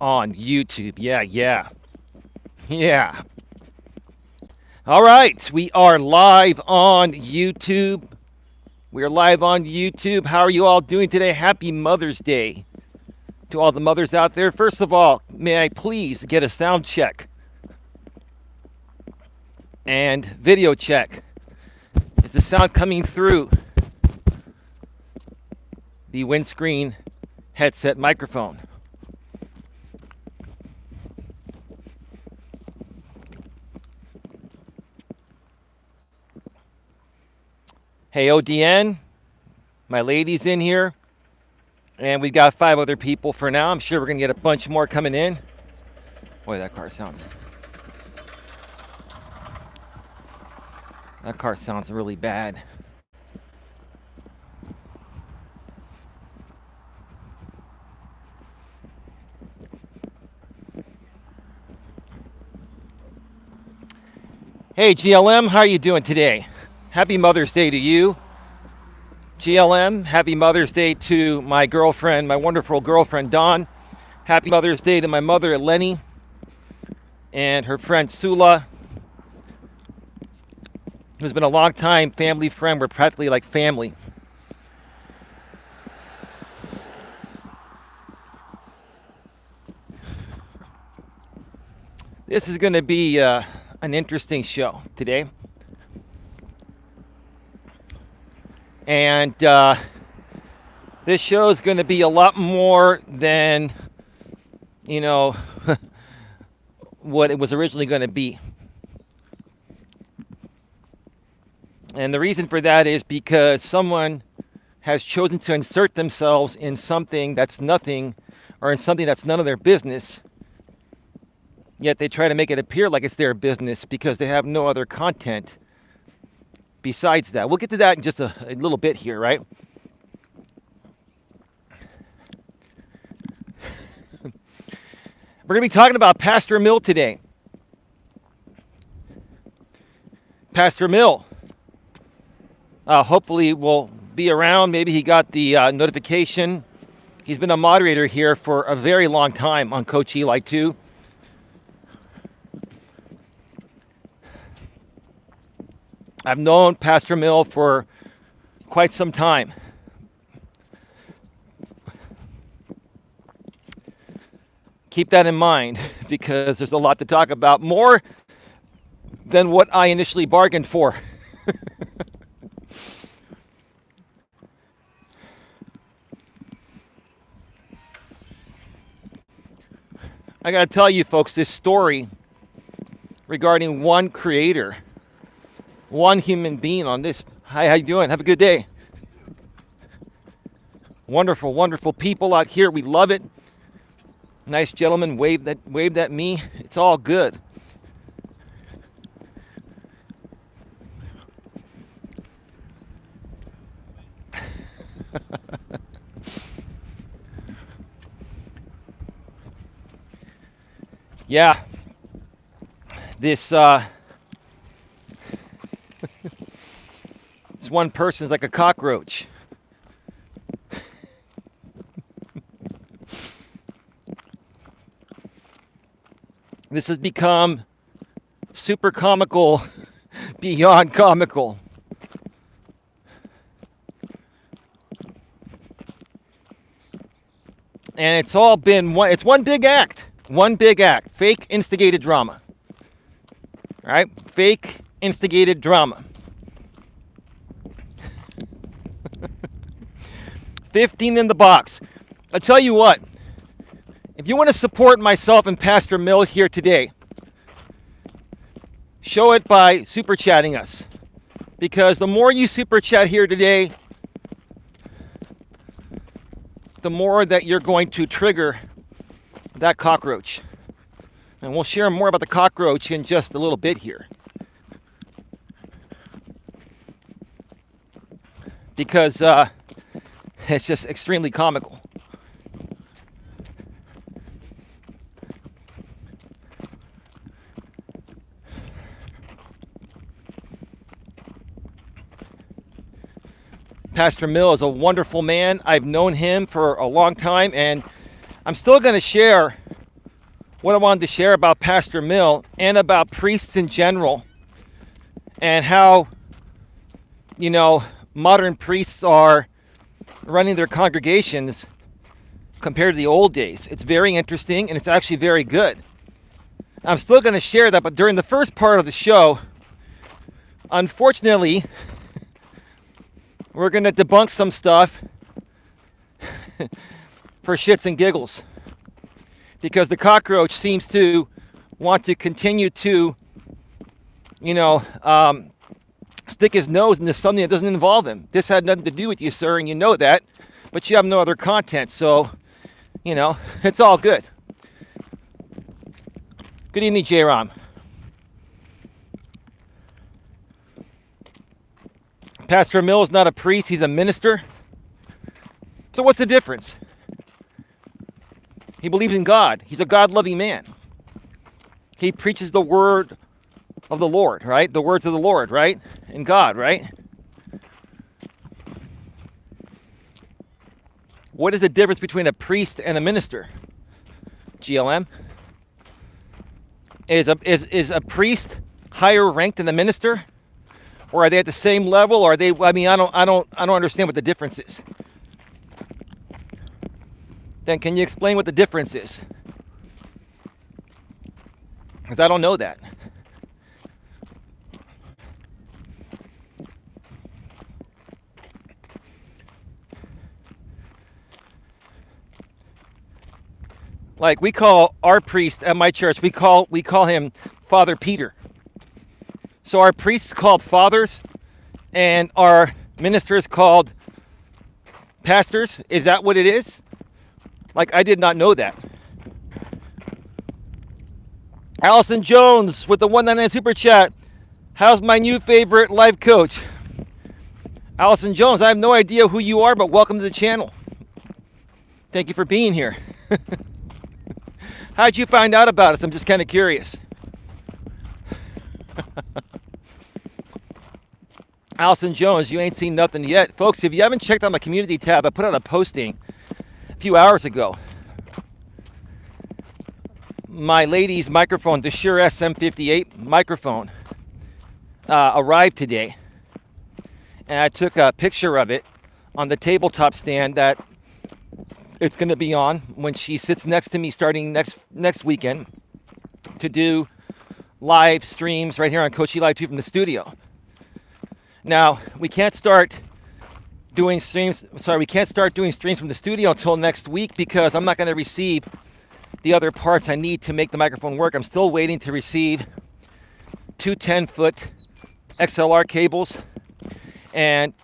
On YouTube. Yeah. All right, we are live on YouTube. We are live on YouTube. How are you all doing today? Happy Mother's Day to all the mothers out there. First of all, may I please get a sound check and video check? Is the sound coming through the windscreen headset microphone? Hey, ODN, my lady's in here, and we've got 5 other people for now. I'm sure we're going to get a bunch more coming in. Boy, that car sounds really bad. Hey, GLM, how are you doing today? Happy Mother's Day to you. GLM, happy Mother's Day to my girlfriend, my wonderful girlfriend, Dawn. Happy Mother's Day to my mother, Lenny, and her friend, Sula, who's been a long-time family friend. We're practically like family. This is going to be an interesting show today. And this show is going to be a lot more than, what it was originally going to be. And the reason for that is because someone has chosen to insert themselves in something that's nothing, or in something that's none of their business, yet they try to make it appear like it's their business because they have no other content besides that. We'll get to that in just a little bit here, right? We're going to be talking about Pastor Mill today. Pastor Mill, hopefully will be around. Maybe he got the notification. He's been a moderator here for a very long time on Coach Eli too. I've known Pastor Mill for quite some time. Keep that in mind because there's a lot to talk about, more than what I initially bargained for. I got to tell you folks, this story regarding one creator, one human being on this. Hi, how you doing? Have a good day. Wonderful, wonderful people out here. We love it. Nice gentleman waved at me. It's all good. Yeah. This this one person is like a cockroach. This has become super comical, beyond comical. And it's all been it's one big act. One big act. Fake instigated drama. All right? Fake instigated drama. 15 in the box. I'll tell you what. If you want to support myself and Pastor Mill here today, show it by super chatting us. Because the more you super chat here today, the more that you're going to trigger that cockroach. And we'll share more about the cockroach in just a little bit here. Because it's just extremely comical. Pastor Mill is a wonderful man. I've known him for a long time, and I'm still going to share what I wanted to share about Pastor Mill and about priests in general, and how, modern priests are running their congregations compared to the old days. It's very interesting, and it's actually very good. I'm still going to share that, but during the first part of the show, unfortunately, we're going to debunk some stuff for shits and giggles, because the cockroach seems to want to continue to, stick his nose into something that doesn't involve him. This had nothing to do with you, sir, and you know that, but you have no other content, so, it's all good. Good evening, J-Rom. Pastor Mill is not a priest, he's a minister. So what's the difference? He believes in God. He's a God-loving man. He preaches the word of the Lord, right? The words of the Lord, right? And God, right? What is the difference between a priest and a minister? GLM? Is a priest higher ranked than a minister? Or are they at the same level? Or are they, I don't understand what the difference is. Then can you explain what the difference is? Because I don't know that. Like, we call our priest at my church, we call him Father Peter. So our priests called fathers and our ministers called pastors. Is that what it is? Like, I did not know that. Allison Jones with the 199 super chat. How's my new favorite life coach? Allison Jones, I have no idea who you are, but welcome to the channel. Thank you for being here. How'd you find out about us? I'm just kind of curious. Allison Jones, you ain't seen nothing yet. Folks, if you haven't checked out my community tab, I put out a posting a few hours ago. My lady's microphone, the Shure SM58 microphone, arrived today. And I took a picture of it on the tabletop stand that it's going to be on when she sits next to me starting next weekend to do live streams right here on Coach Eli 2 from the studio. Now, we can't start doing streams from the studio until next week, because I'm not going to receive the other parts I need to make the microphone work. I'm still waiting to receive two 10-foot XLR cables and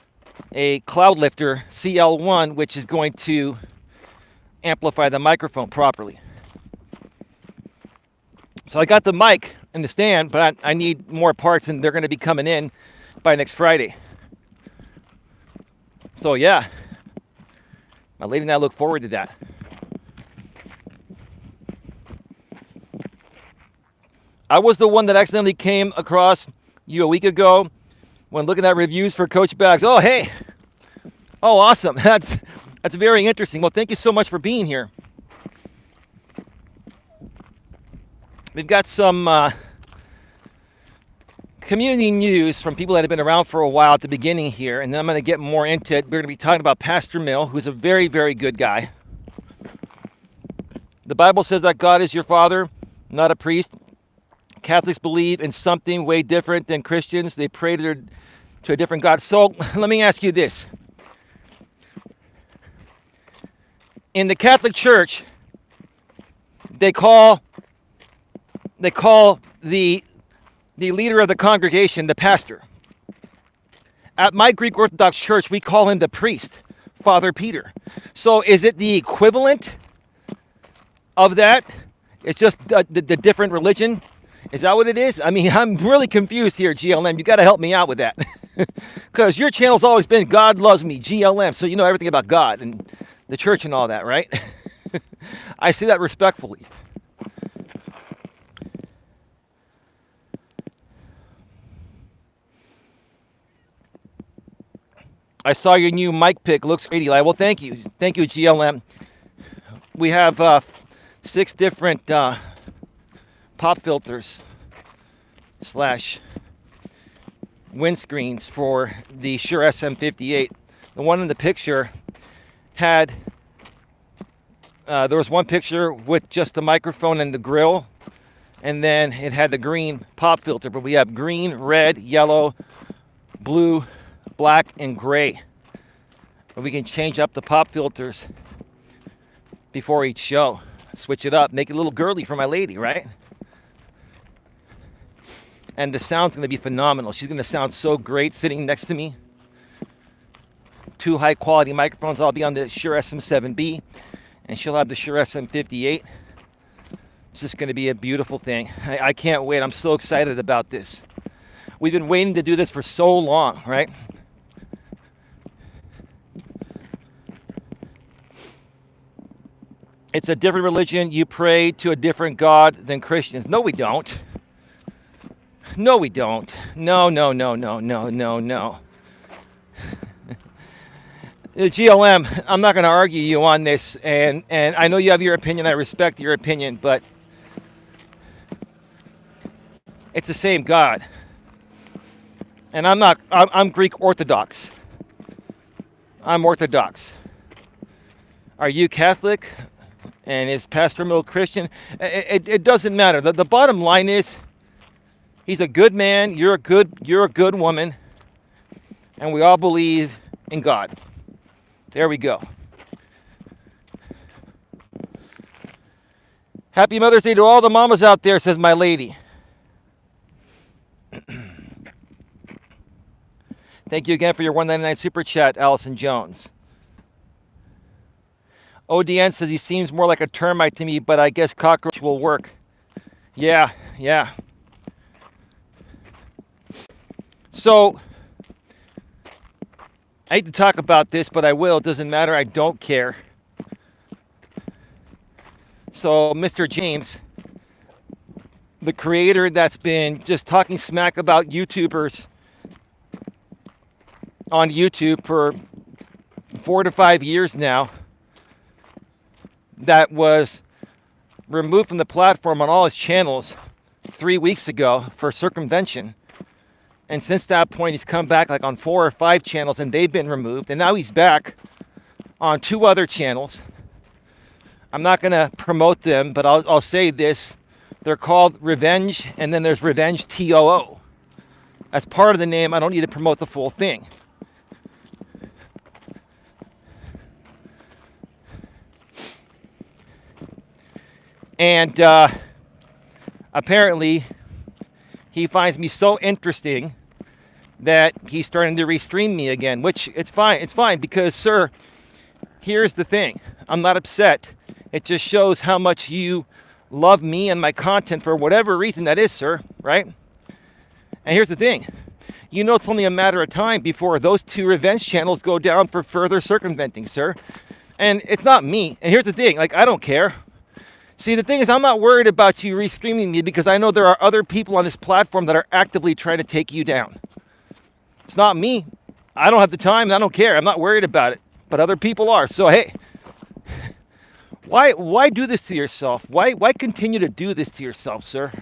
a cloud lifter CL1, which is going to amplify the microphone properly. So I got the mic and the stand, but I need more parts, and they're going to be coming in by next Friday. So yeah, my lady and I look forward to that. I was the one that accidentally came across you a week ago when looking at reviews for Coach Bags. Oh, hey. Oh, awesome. That's very interesting. Well, thank you so much for being here. We've got some community news from people that have been around for a while at the beginning here, and then I'm going to get more into it. We're going to be talking about Pastor Mill, who's a very, very good guy. The Bible says that God is your father, not a priest. Catholics believe in something way different than Christians. They pray to a different God. So let me ask you this. In the Catholic Church, they call the leader of the congregation the pastor. At my Greek Orthodox Church, we call him the priest, Father Peter. So is it the equivalent of that? It's just the different religion? Is that what it is? I mean, I'm really confused here, GLM. You got to help me out with that. Because your channel's always been God Loves Me, GLM. So you know everything about God and the church and all that, right? I say that respectfully. I saw your new mic pick. Looks great, Eli. Well, thank you. Thank you, GLM. we have 6 different pop filters slash windscreens for the Shure SM58. The one in the picture had, there was one picture with just the microphone and the grill, and then it had the green pop filter, but we have green, red, yellow, blue, black, and gray. But we can change up the pop filters before each show. Switch it up, make it a little girly for my lady, right? And the sound's gonna be phenomenal. She's gonna sound so great sitting next to me. 2 high quality microphones. I'll be on the Shure SM7B and she'll have the Shure SM58. It's just gonna be a beautiful thing. I can't wait. I'm so excited about this. We've been waiting to do this for so long, right? It's a different religion. You pray to a different God than Christians. No, we don't. No, we don't. No. GLM, I'm not going to argue you on this, and I know you have your opinion. I respect your opinion, but it's the same God. And I'm Greek Orthodox. I'm Orthodox. Are you Catholic? And is Pastor Mill Christian? It doesn't matter. The bottom line is, he's a good man. You're a good woman, and we all believe in God. There we go. Happy Mother's Day to all the mamas out there, says my lady. Thank you again for your $1.99 super chat, Allison Jones. ODN says he seems more like a termite to me, but I guess cockroach will work. Yeah. So, I hate to talk about this, but I will. It doesn't matter. I don't care. So, Mr. James, the creator that's been just talking smack about YouTubers on YouTube for 4 to 5 years now, that was removed from the platform on all his channels 3 weeks ago for circumvention. And since that point, he's come back like on 4 or 5 channels, and they've been removed. And now he's back on 2 other channels. I'm not going to promote them, but I'll say this. They're called Revenge, and then there's Revenge TOO. That's part of the name. I don't need to promote the full thing. And apparently, he finds me so interesting that he's starting to restream me again, which it's fine. It's fine because, sir, here's the thing. I'm not upset. It just shows how much you love me and my content for whatever reason that is, sir, right? And here's the thing. You know it's only a matter of time before those 2 revenge channels go down for further circumventing, sir. And it's not me. And here's the thing. Like, I don't care. See, the thing is, I'm not worried about you restreaming me because I know there are other people on this platform that are actively trying to take you down. It's not me. I don't have the time. I don't care. I'm not worried about it. But other people are. So, hey, why do this to yourself? Why continue to do this to yourself, sir?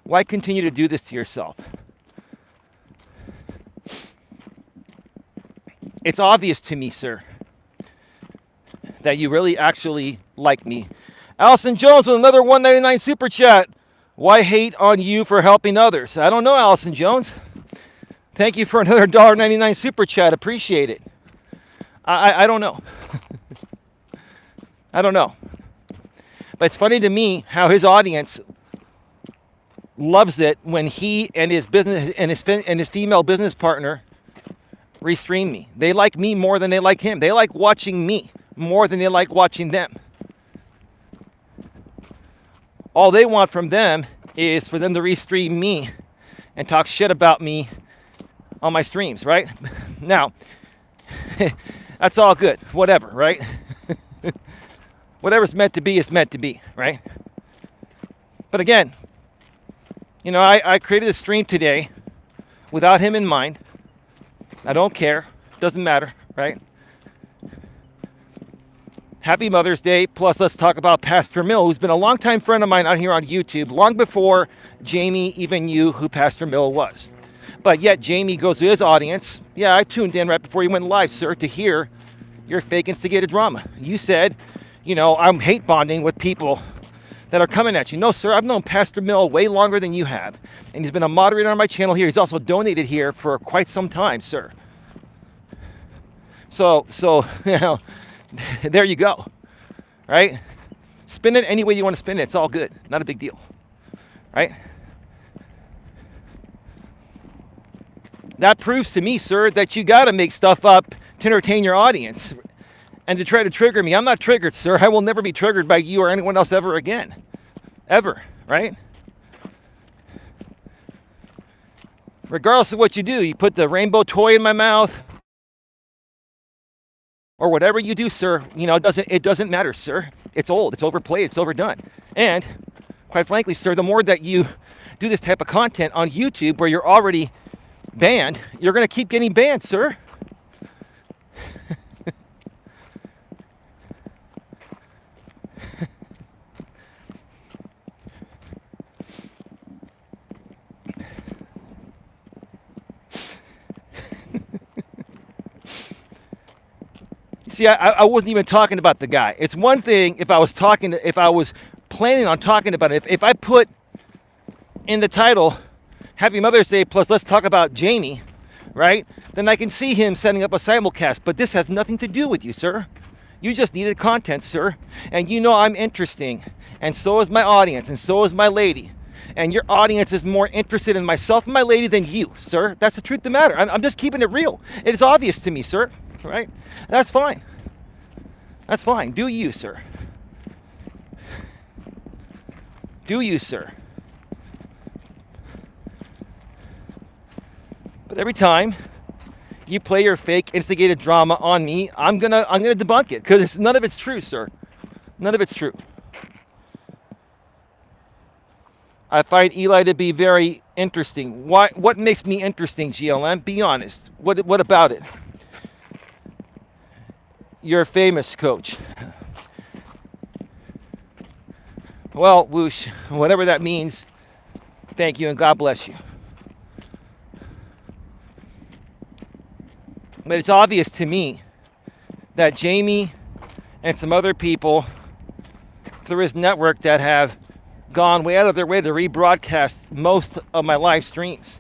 Why continue to do this to yourself? It's obvious to me, sir, that you really actually like me. Allison Jones with another $1.99 super chat. Why hate on you for helping others? I don't know, Allison Jones. Thank you for another $1.99 super chat. Appreciate it. I don't know. I don't know. But it's funny to me how his audience loves it when he and his business and his female business partner restream me. They like me more than they like him. They like watching me more than they like watching them. All they want from them is for them to restream me and talk shit about me on my streams, right? Now, that's all good. Whatever, right? Whatever's meant to be is meant to be, right? But again, you know, I created a stream today without him in mind. I don't care. Doesn't matter, right? Happy Mother's Day. Plus, let's talk about Pastor Mill, who's been a longtime friend of mine out here on YouTube, long before Jamie even knew who Pastor Mill was. But yet, Jamie goes to his audience. Yeah, I tuned in right before you went live, sir, to hear your fake instigated drama. You said, I'm hate bonding with people that are coming at you. No, sir, I've known Pastor Mill way longer than you have. And he's been a moderator on my channel here. He's also donated here for quite some time, sir. So there you go, right? Spin it any way you want to spin it. It's all good. Not a big deal, right? That proves to me, sir, that you got to make stuff up to entertain your audience and to try to trigger me. I'm not triggered, sir. I will never be triggered by you or anyone else ever again. Ever, right? Regardless of what you do, you put the rainbow toy in my mouth, or whatever you do, sir, it doesn't matter, sir. It's old, it's overplayed, it's overdone. And quite frankly, sir, the more that you do this type of content on YouTube where you're already banned, you're going to keep getting banned, sir. See, I wasn't even talking about the guy. It's one thing if I was planning on talking about it. If I put in the title, Happy Mother's Day, plus let's talk about Jamie, right? Then I can see him setting up a simulcast. But this has nothing to do with you, sir. You just needed content, sir. And I'm interesting. And so is my audience. And so is my lady. And your audience is more interested in myself and my lady than you, sir. That's the truth of the matter. I'm just keeping it real. It's obvious to me, sir. Right? That's fine. That's fine. Do you, sir. Do you, sir. But every time you play your fake instigated drama on me, I'm gonna debunk it because none of it's true, sir. None of it's true. I find Eli to be very interesting. What makes me interesting, GLM? Be honest. What about it? You're famous, coach. Well, whoosh, whatever that means, thank you and God bless you. But it's obvious to me that Jamie and some other people through his network that have gone way out of their way to rebroadcast most of my live streams.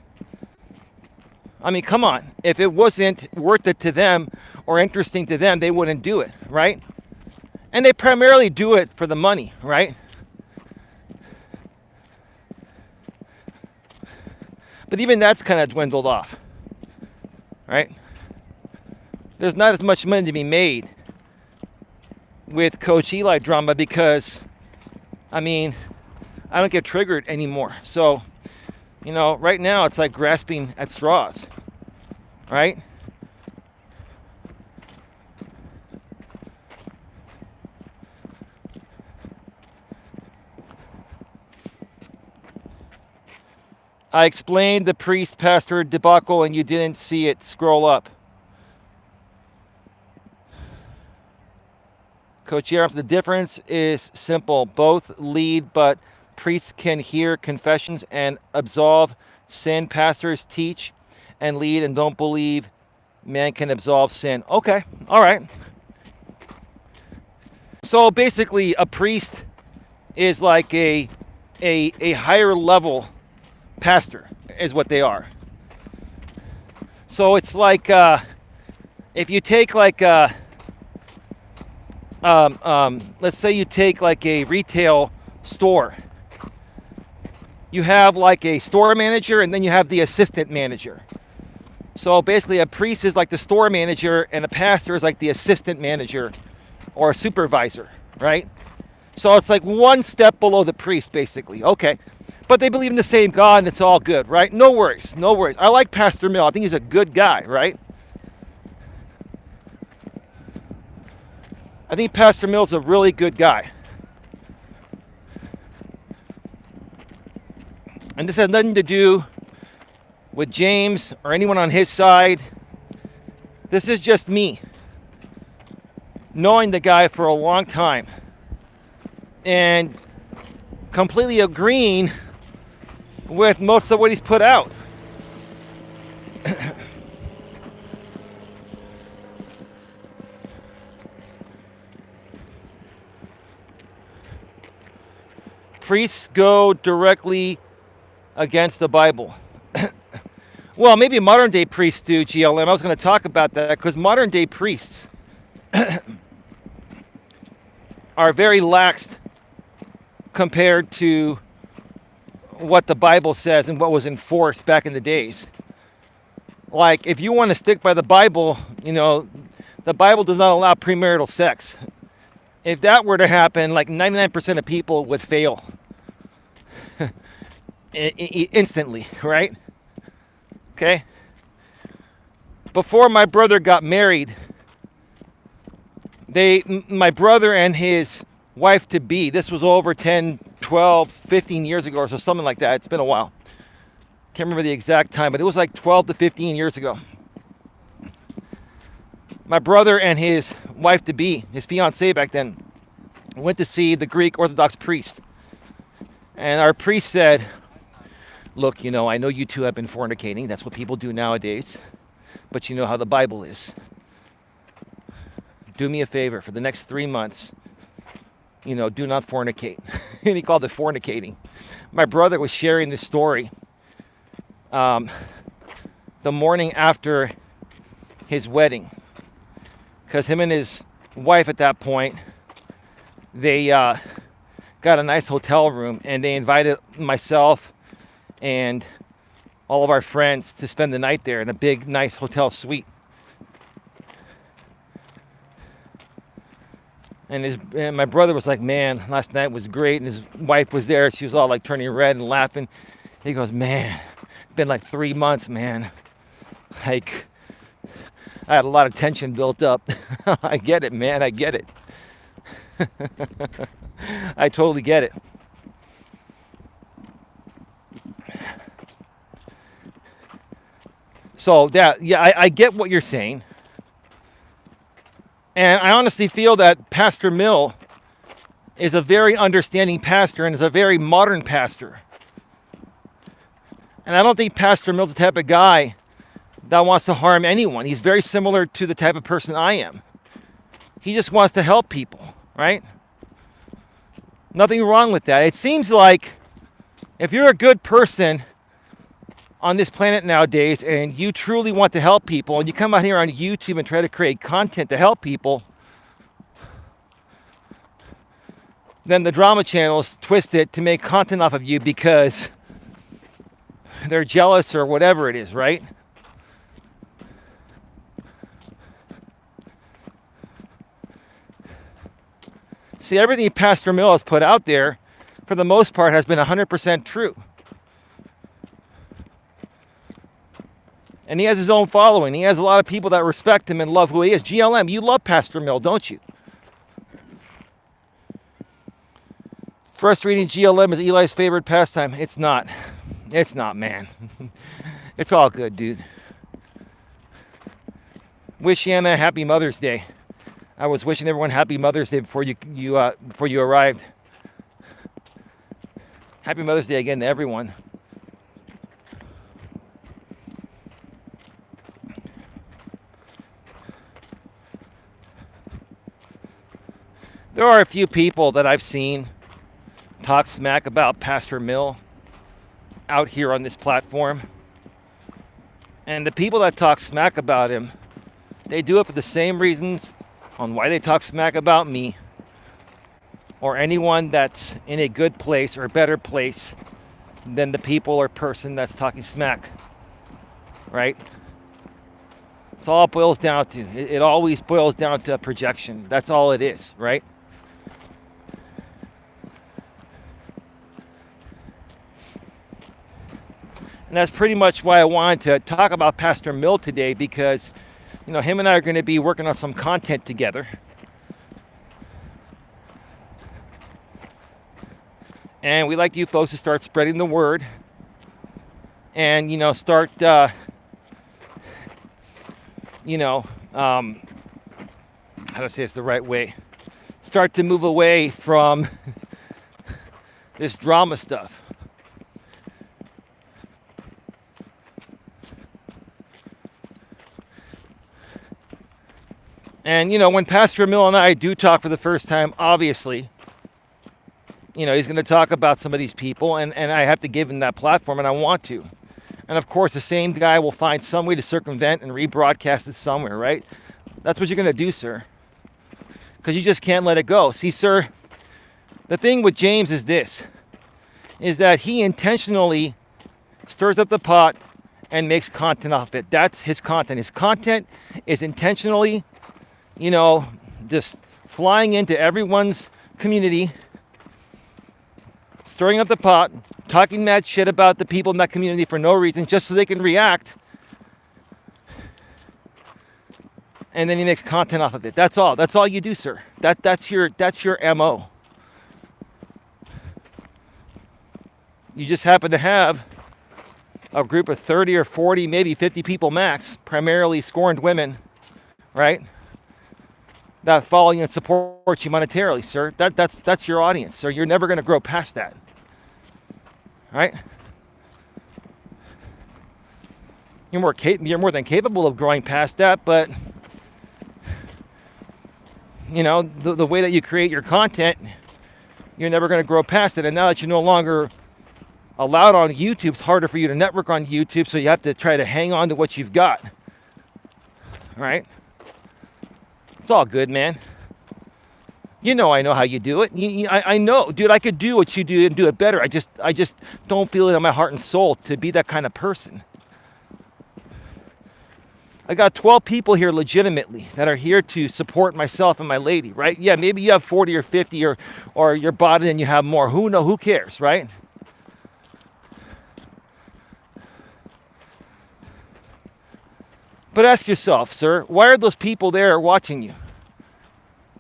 I mean, come on. If it wasn't worth it to them or interesting to them, they wouldn't do it, right? And they primarily do it for the money, right? But even that's kind of dwindled off, right? There's not as much money to be made with Coach Eli drama because, I don't get triggered anymore. So, right now it's like grasping at straws, right? I explained the priest-pastor debacle and you didn't see it. Scroll up. Coach Eli, the difference is simple. Both lead, but priests can hear confessions and absolve sin. Pastors teach and lead and don't believe man can absolve sin. Okay, all right. So basically, a priest is like a higher level pastor, is what they are. So it's like if you take like let's say you take like a retail store. You have like a store manager and then you have the assistant manager. So basically a priest is like the store manager and a pastor is like the assistant manager or a supervisor, right? So it's like one step below the priest basically. Okay. But they believe in the same God and it's all good, right? No worries, no worries. I like Pastor Mill. I think he's a good guy, right? I think Pastor Mill's a really good guy. And this has nothing to do with James or anyone on his side. This is just me. knowing the guy for a long time and completely agreeing with most of what he's put out. Priests go directly against the Bible. Well, maybe modern day priests do, GLM. I was going to talk about that because modern day priests are very lax compared to what the Bible says and what was enforced back in the days. Like, if you want to stick by the Bible, the Bible does not allow premarital sex. If that were to happen, like 99% of people would fail instantly, right? Okay? Before my brother got married, my brother and his wife-to-be, this was over 10, 12, 15 years ago or so, something like that. It's been a while. Can't remember the exact time, but it was like 12 to 15 years ago. My brother and his wife-to-be, his fiancée back then, went to see the Greek Orthodox priest. And our priest said, look, I know you two have been fornicating. That's what people do nowadays. But you know how the Bible is. Do me a favor. For the next 3 months, do not fornicate. And he called it fornicating. My brother was sharing this story the morning after his wedding. Because him and his wife at that point, they got a nice hotel room, and they invited myself and all of our friends to spend the night there in a big, nice hotel suite. And my brother was like, man, last night was great. And his wife was there. She was all like turning red and laughing. He goes, man, it's been like 3 months, man. Like, I had a lot of tension built up. I get it, man. I get it. I totally get it. So I get what you're saying. And I honestly feel that Pastor Mill is a very understanding pastor and is a very modern pastor. And I don't think Pastor Mill's the type of guy that wants to harm anyone. He's very similar to the type of person I am. He just wants to help people, right? Nothing wrong with that. It seems like if you're a good person on this planet nowadays and you truly want to help people and you come out here on YouTube and try to create content to help people, then the drama channels twist it to make content off of you because they're jealous or whatever it is, right? See, everything Pastor Mill has put out there, for the most part, has been 100% true. And he has his own following. He has a lot of people that respect him and love who he is. GLM, you love Pastor Mill, don't you? Frustrating GLM is Eli's favorite pastime. It's not. It's not, man. It's all good, dude. Wish Anna a happy Mother's Day. I was wishing everyone happy Mother's Day before you arrived. Happy Mother's Day again to everyone. There are a few people that I've seen talk smack about Pastor Mill out here on this platform. And the people that talk smack about him, they do it for the same reasons on why they talk smack about me or anyone that's in a good place or a better place than the people or person that's talking smack, right? It's all it boils down to. It always boils down to a projection. That's all it is, right? And that's pretty much why I wanted to talk about Pastor Mill today, because, him and I are going to be working on some content together. And we'd like you folks to start spreading the word and, start, how to say it's the right way, start to move away from this drama stuff. And, when Pastor Emil and I do talk for the first time, obviously, he's going to talk about some of these people, and I have to give him that platform, and I want to. And, of course, the same guy will find some way to circumvent and rebroadcast it somewhere, right? That's what you're going to do, sir. Because you just can't let it go. See, sir, the thing with James is this, is that he intentionally stirs up the pot and makes content off it. That's his content. His content is intentionally, just flying into everyone's community, stirring up the pot, talking mad shit about the people in that community for no reason, just so they can react. And then he makes content off of it. That's all. That's all you do, sir. That's your MO. You just happen to have a group of 30 or 40, maybe 50 people max, primarily scorned women, right? That follow you and support you monetarily, sir. That's your audience, sir. You're never going to grow past that, right? You're more than capable of growing past that, but the way that you create your content, you're never going to grow past it. And now that you're no longer allowed on YouTube, it's harder for you to network on YouTube, so you have to try to hang on to what you've got, right? It's all good, man. I know how you do it. I know, dude, I could do what you do and do it better. I just don't feel it in my heart and soul to be that kind of person. I got 12 people here legitimately that are here to support myself and my lady, right? Yeah, maybe you have 40 or 50 or you're bought and you have more. Who cares, right? But ask yourself, sir, why are those people there watching you?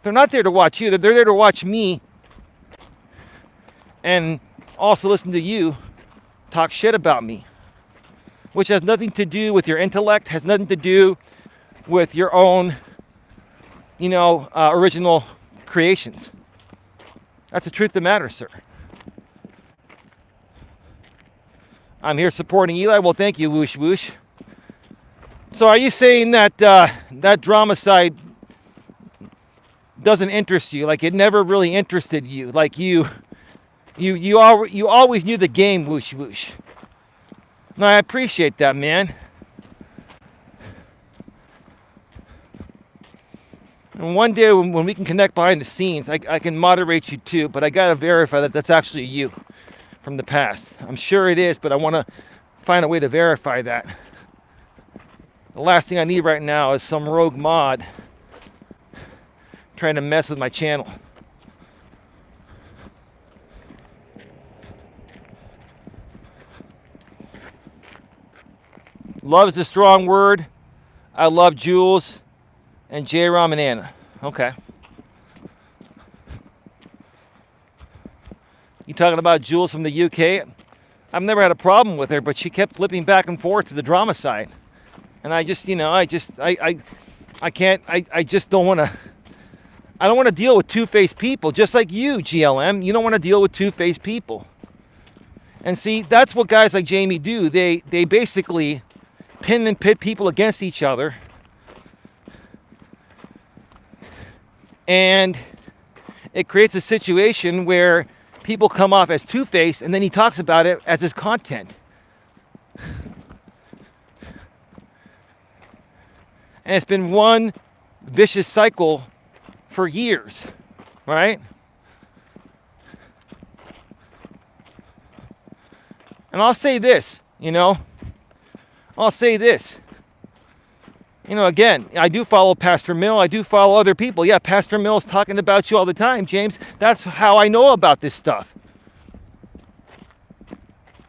They're not there to watch you. They're there to watch me and also listen to you talk shit about me, which has nothing to do with your intellect, has nothing to do with your own, original creations. That's the truth of the matter, sir. I'm here supporting Eli. Well, thank you, whoosh whoosh. So are you saying that that drama side doesn't interest you? Like it never really interested you? Like you always knew the game, whoosh whoosh. No, I appreciate that, man. And one day when we can connect behind the scenes, I can moderate you too, but I gotta verify that that's actually you from the past. I'm sure it is, but I want to find a way to verify that. The last thing I need right now is some rogue mod trying to mess with my channel. Love is a strong word. I love Jules and J-Rom and Anna. Okay. You talking about Jules from the UK? I've never had a problem with her, but she kept flipping back and forth to the drama side. And I just, I can't, I just don't want to, I don't want to deal with two-faced people, just like you, GLM. You don't want to deal with two-faced people. And see, that's what guys like Jamie do. They basically pin and pit people against each other. And it creates a situation where people come off as two-faced, and then he talks about it as his content. And it's been one vicious cycle for years, right? And I'll say this, I'll say this. Again, I do follow Pastor Mill. I do follow other people. Yeah, Pastor Mill's talking about you all the time, James. That's how I know about this stuff.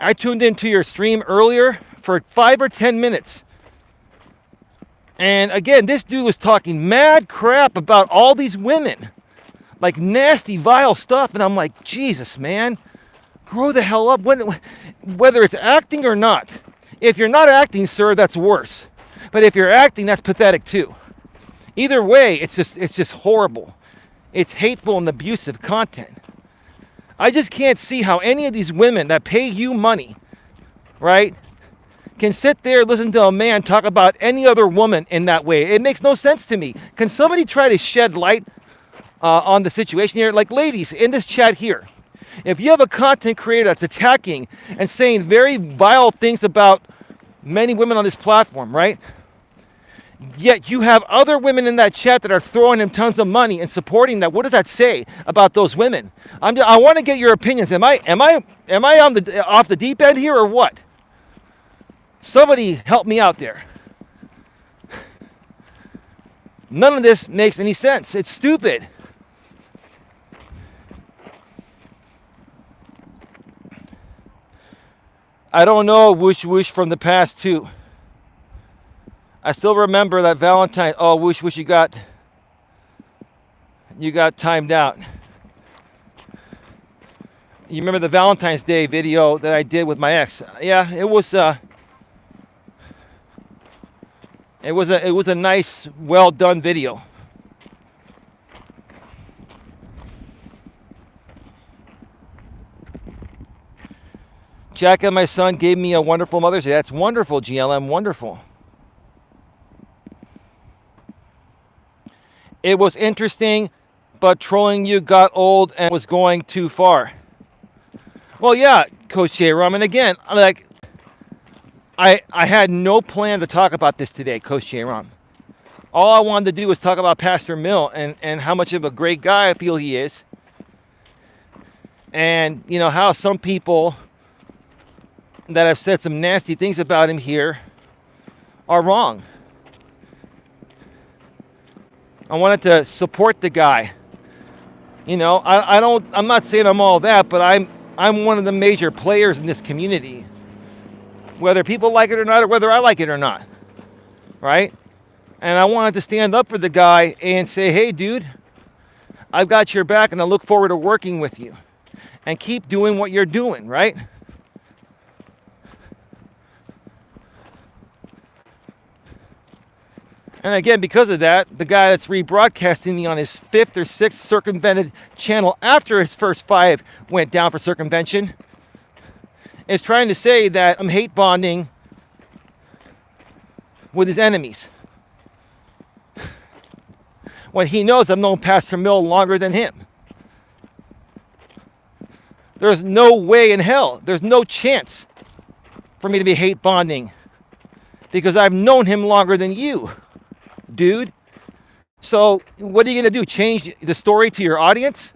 I tuned into your stream earlier for 5 or 10 minutes. And again, this dude was talking mad crap about all these women. Like nasty, vile stuff. And I'm like, Jesus, man. Grow the hell up. Whether it's acting or not. If you're not acting, sir, that's worse. But if you're acting, that's pathetic too. Either way, it's just horrible. It's hateful and abusive content. I just can't see how any of these women that pay you money, right, can sit there and listen to a man talk about any other woman in that way. It makes no sense to me. Can somebody try to shed light on the situation here? Like, ladies, in this chat here, if you have a content creator that's attacking and saying very vile things about many women on this platform, right? Yet you have other women in that chat that are throwing him tons of money and supporting that. What does that say about those women? I want to get your opinions. Am I on off the deep end here or what? Somebody help me out there. None of this makes any sense. It's stupid. I don't know, whoosh whoosh from the past too. I still remember that Valentine. Oh, whoosh whoosh, you got timed out. You remember the Valentine's Day video that I did with my ex? Yeah, it was a nice, well done video. Jack and my son gave me a wonderful Mother's Day. That's wonderful, GLM, wonderful. It was interesting, but trolling you got old and was going too far. Well, yeah, Coach Eli, and again, like, I had no plan to talk about this today, Coach Eli. All I wanted to do was talk about Pastor Mill and how much of a great guy I feel he is. And, you know, how some people that have said some nasty things about him here are wrong. I wanted to support the guy. You know, I'm not saying I'm all that, but I'm one of the major players in this community. Whether people like it or not, or whether I like it or not. Right? And I wanted to stand up for the guy and say, hey, dude, I've got your back and I look forward to working with you. And keep doing what you're doing, right? And again, because of that, the guy that's rebroadcasting me on his 5th or 6th circumvented channel after his first 5 went down for circumvention is trying to say that I'm hate bonding with his enemies. When he knows I've known Pastor Mill longer than him. There's no way in hell, there's no chance for me to be hate bonding because I've known him longer than you. Dude. So what are you going to do? Change the story to your audience?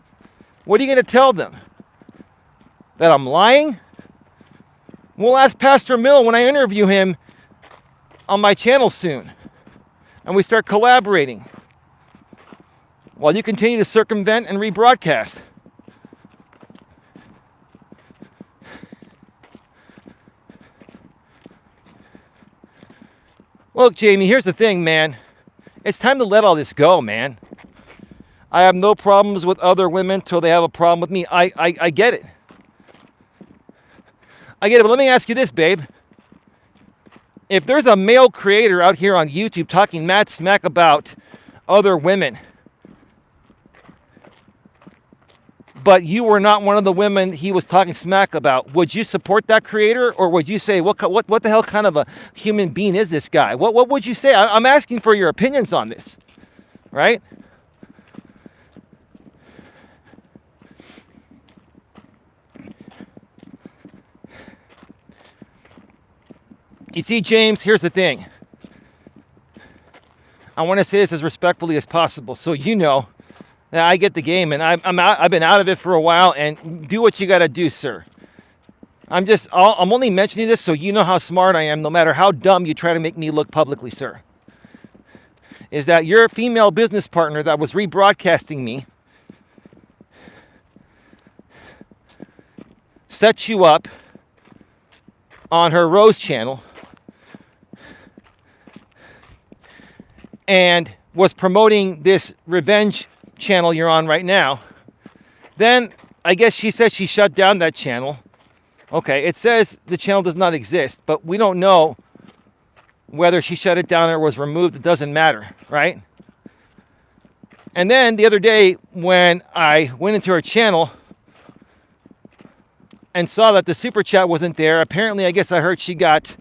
What are you going to tell them? That I'm lying? We'll ask Pastor Mill when I interview him on my channel soon. And we start collaborating. While you continue to circumvent and rebroadcast. Look, Jamie, here's the thing, man. It's time to let all this go, man. I have no problems with other women till they have a problem with me. I get it. I get it, but let me ask you this, babe. If there's a male creator out here on YouTube talking mad smack about other women, but you were not one of the women he was talking smack about, would you support that creator? Or would you say, what the hell kind of a human being is this guy? What would you say? I'm asking for your opinions on this, right? You see, James, here's the thing. I want to say this as respectfully as possible, so you know that I get the game, and I've been out of it for a while, and do what you got to do, sir. I'm only mentioning this so you know how smart I am, no matter how dumb you try to make me look publicly, sir. Is that your female business partner that was rebroadcasting me set you up on her Rose channel and was promoting this revenge channel you're on right now. Then I guess she said she shut down that channel. Okay, it says the channel does not exist, but we don't know whether she shut it down or was removed. It doesn't matter, right? And then the other day when I went into her channel and saw that the super chat wasn't there, apparently I guess I heard she got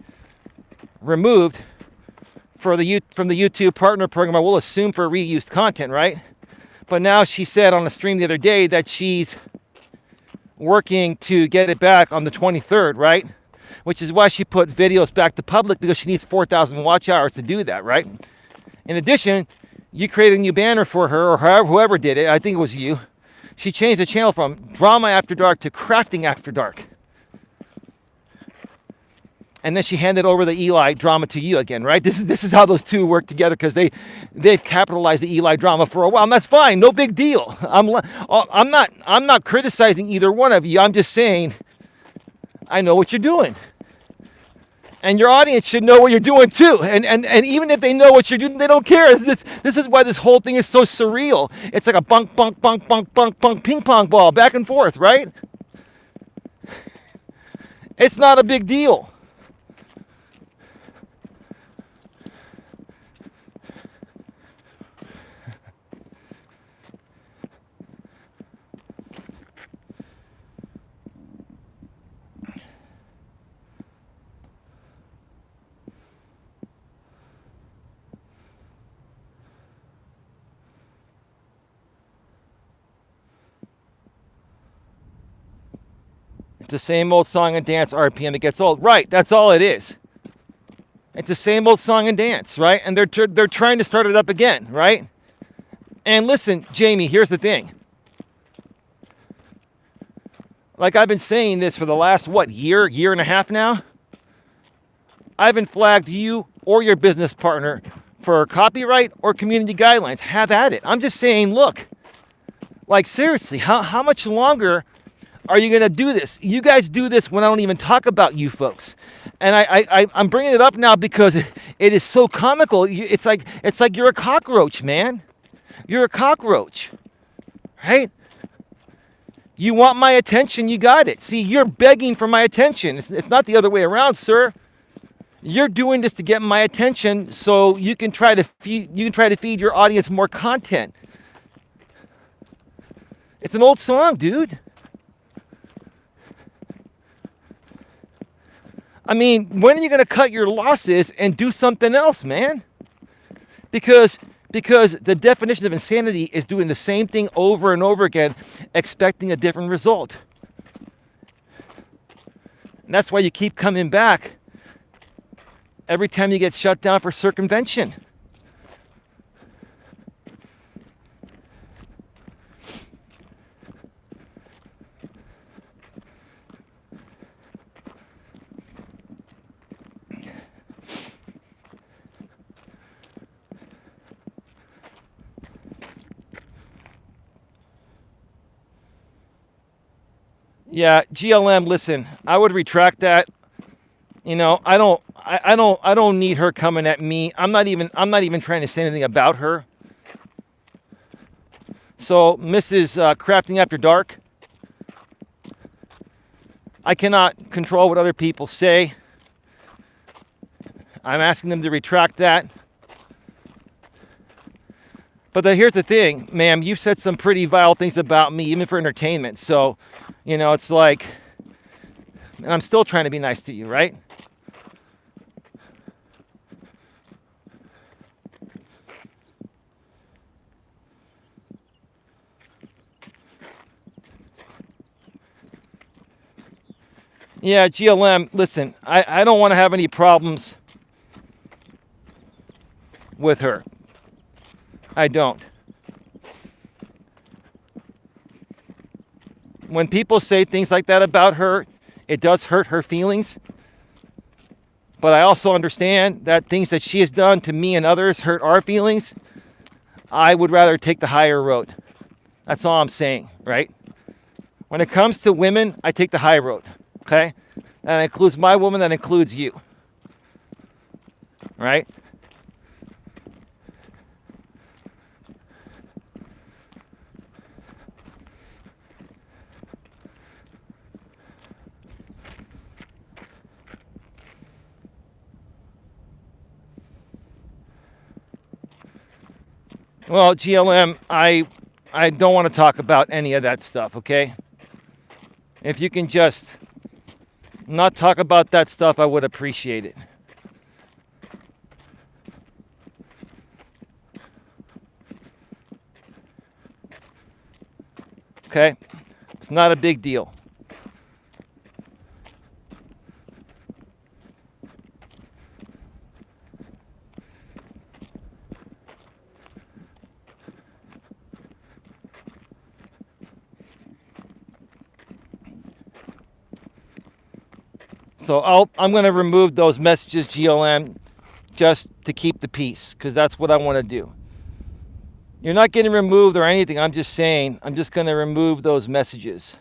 removed from the YouTube partner program. I will assume for reused content, right? But now she said on a stream the other day that she's working to get it back on the 23rd, right? Which is why she put videos back to public, because she needs 4,000 watch hours to do that, right? In addition, you created a new banner for her, or whoever did it. I think it was you. She changed the channel from Drama After Dark to Crafting After Dark. And then she handed over the Eli drama to you again, right? This is how those two work together, because they've capitalized the Eli drama for a while, and that's fine, no big deal. I'm not criticizing either one of you. I'm just saying I know what you're doing, and your audience should know what you're doing too. And even if they know what you're doing, they don't care. This is why this whole thing is so surreal. It's like a bunk bunk bunk bunk bunk bunk ping pong ball back and forth, right? It's not a big deal. It's the same old song and dance RPM. It gets old. Right, that's all it is. It's the same old song and dance, right? And they're trying to start it up again, right? And listen, Jamie, here's the thing. Like I've been saying this for the last, year and a half now? I haven't flagged you or your business partner for copyright or community guidelines. Have at it. I'm just saying, look, like seriously, how much longer are you going to do this? You guys do this when I don't even talk about you folks. And I'm bringing it up now because it is so comical. It's like you're a cockroach, man. You're a cockroach, right? You want my attention, you got it. See, you're begging for my attention. It's not the other way around, sir. You're doing this to get my attention so you can try to feed your audience more content. It's an old song, dude. I mean, when are you going to cut your losses and do something else, man? Because the definition of insanity is doing the same thing over and over again, expecting a different result. And that's why you keep coming back every time you get shut down for circumvention. Yeah, GLM, listen, I would retract that. You know, I don't need her coming at me. I'm not even trying to say anything about her. So, Mrs. Crafting After Dark, I cannot control what other people say. I'm asking them to retract that. But here's the thing, ma'am, you've said some pretty vile things about me, even for entertainment. So, you know, it's like, and I'm still trying to be nice to you, right? Yeah, GLM, listen, I don't want to have any problems with her. I don't. When people say things like that about her, it does hurt her feelings. But I also understand that things that she has done to me and others hurt our feelings. I would rather take the higher road. That's all I'm saying, right? When it comes to women, I take the high road, okay? That includes my woman, that includes you, right? Well, GLM, I don't want to talk about any of that stuff, okay? If you can just not talk about that stuff, I would appreciate it. Okay? It's not a big deal. So I'm going to remove those messages, GLM, just to keep the peace, because that's what I want to do. You're not getting removed or anything. I'm just saying, I'm just going to remove those messages.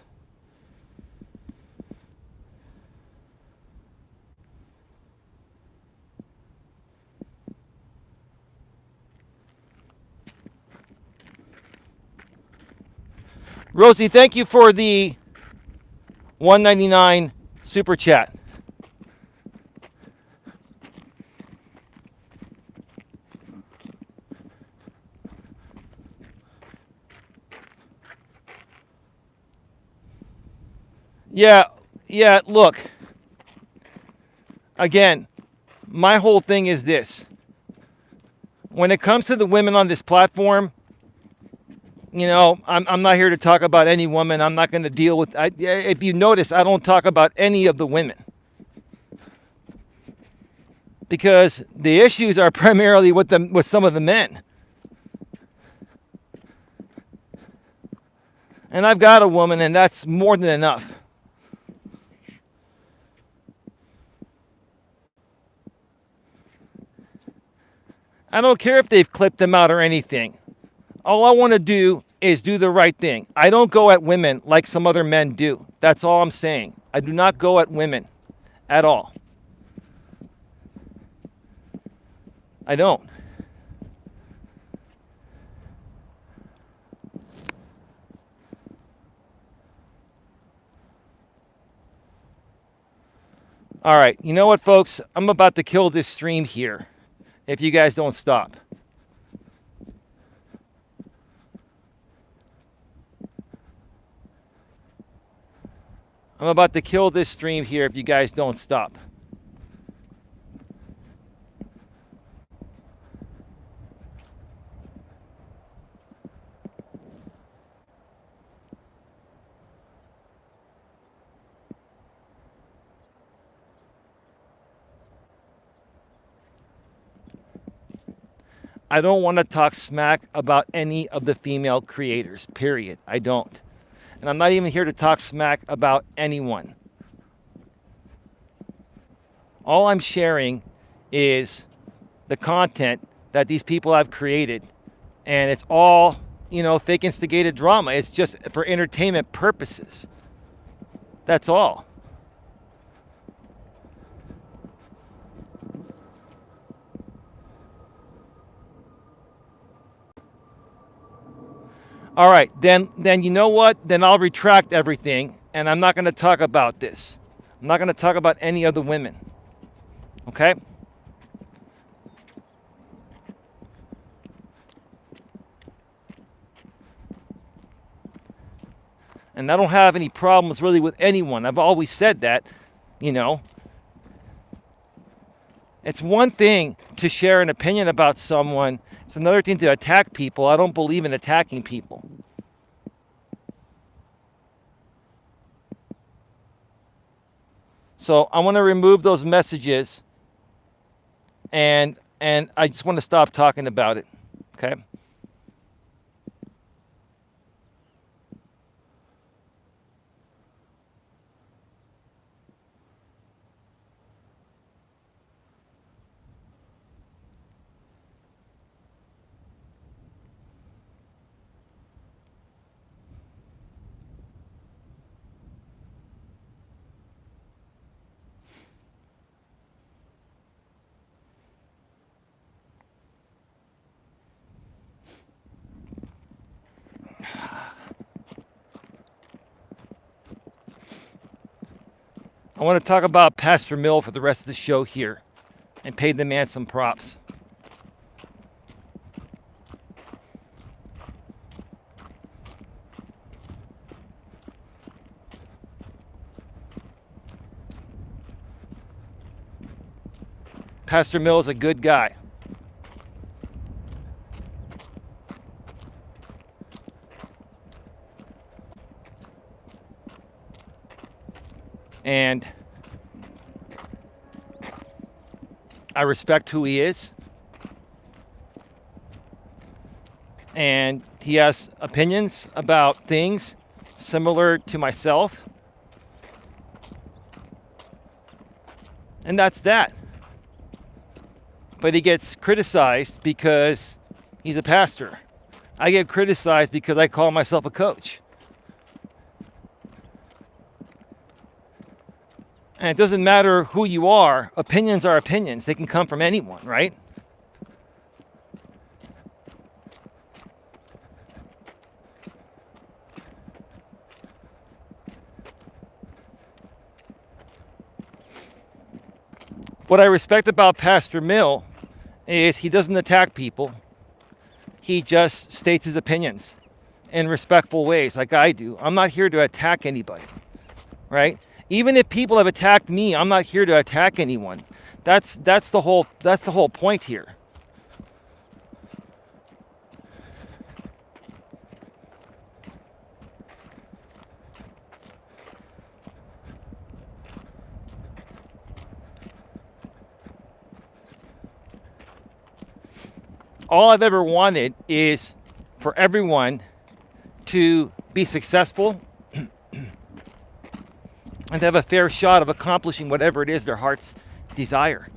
Rosie, thank you for the $1.99 super chat. Yeah, look. Again, my whole thing is this. When it comes to the women on this platform, you know, I'm not here to talk about any woman. I'm not going to deal with. If you notice, I don't talk about any of the women because the issues are primarily with some of the men. And I've got a woman, and that's more than enough. I don't care if they've clipped them out or anything. All I want to do is do the right thing. I don't go at women like some other men do. That's all I'm saying. I do not go at women at all. I don't. All right, you know what, folks? I'm about to kill this stream here if you guys don't stop. I'm about to kill this stream here if you guys don't stop. I don't want to talk smack about any of the female creators, period. I don't. And I'm not even here to talk smack about anyone. All I'm sharing is the content that these people have created. And it's all, you know, fake instigated drama. It's just for entertainment purposes. That's all. All right, then you know what? Then I'll retract everything, and I'm not going to talk about this. I'm not going to talk about any other women. Okay? And I don't have any problems really with anyone. I've always said that, you know. It's one thing to share an opinion about someone. It's another thing to attack people. I don't believe in attacking people. So I want to remove those messages, and I just want to stop talking about it. Okay? I want to talk about Pastor Mill for the rest of the show here and pay the man some props. Pastor Mill is a good guy. And I respect who he is. And he has opinions about things similar to myself. And that's that. But he gets criticized because he's a pastor. I get criticized because I call myself a coach. And it doesn't matter who you are, opinions are opinions. They can come from anyone, right? What I respect about Pastor Mill is he doesn't attack people. He just states his opinions in respectful ways like I do. I'm not here to attack anybody, right? Even if people have attacked me, I'm not here to attack anyone. That's the whole point here. All I've ever wanted is for everyone to be successful and to have a fair shot of accomplishing whatever it is their hearts desire.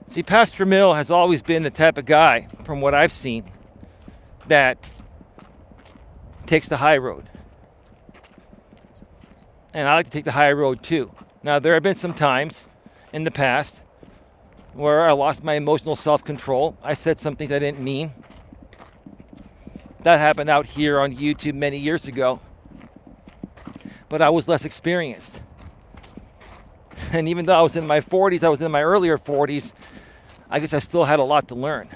See, Pastor Mill has always been the type of guy, from what I've seen, that takes the high road. And I like to take the high road too. Now, there have been some times in the past where I lost my emotional self-control. I said some things I didn't mean. That happened out here on YouTube many years ago. But I was less experienced. And even though I was in my 40s, I was in my earlier 40s, I guess I still had a lot to learn.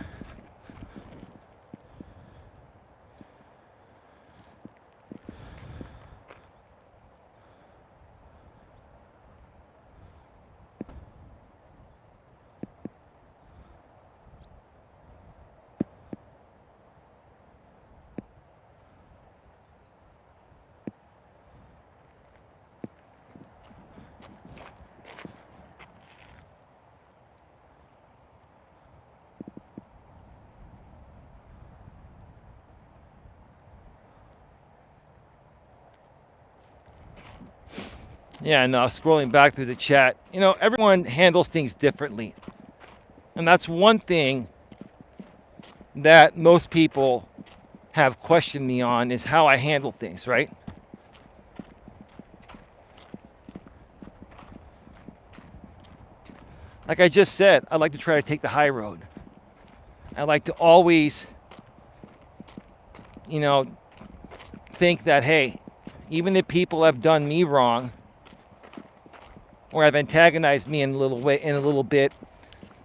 Yeah, no, scrolling back through the chat. You know, everyone handles things differently. And that's one thing that most people have questioned me on is how I handle things, right? Like I just said, I like to try to take the high road. I like to always, you know, think that, hey, even if people have done me wrong, or have antagonized me in a little bit,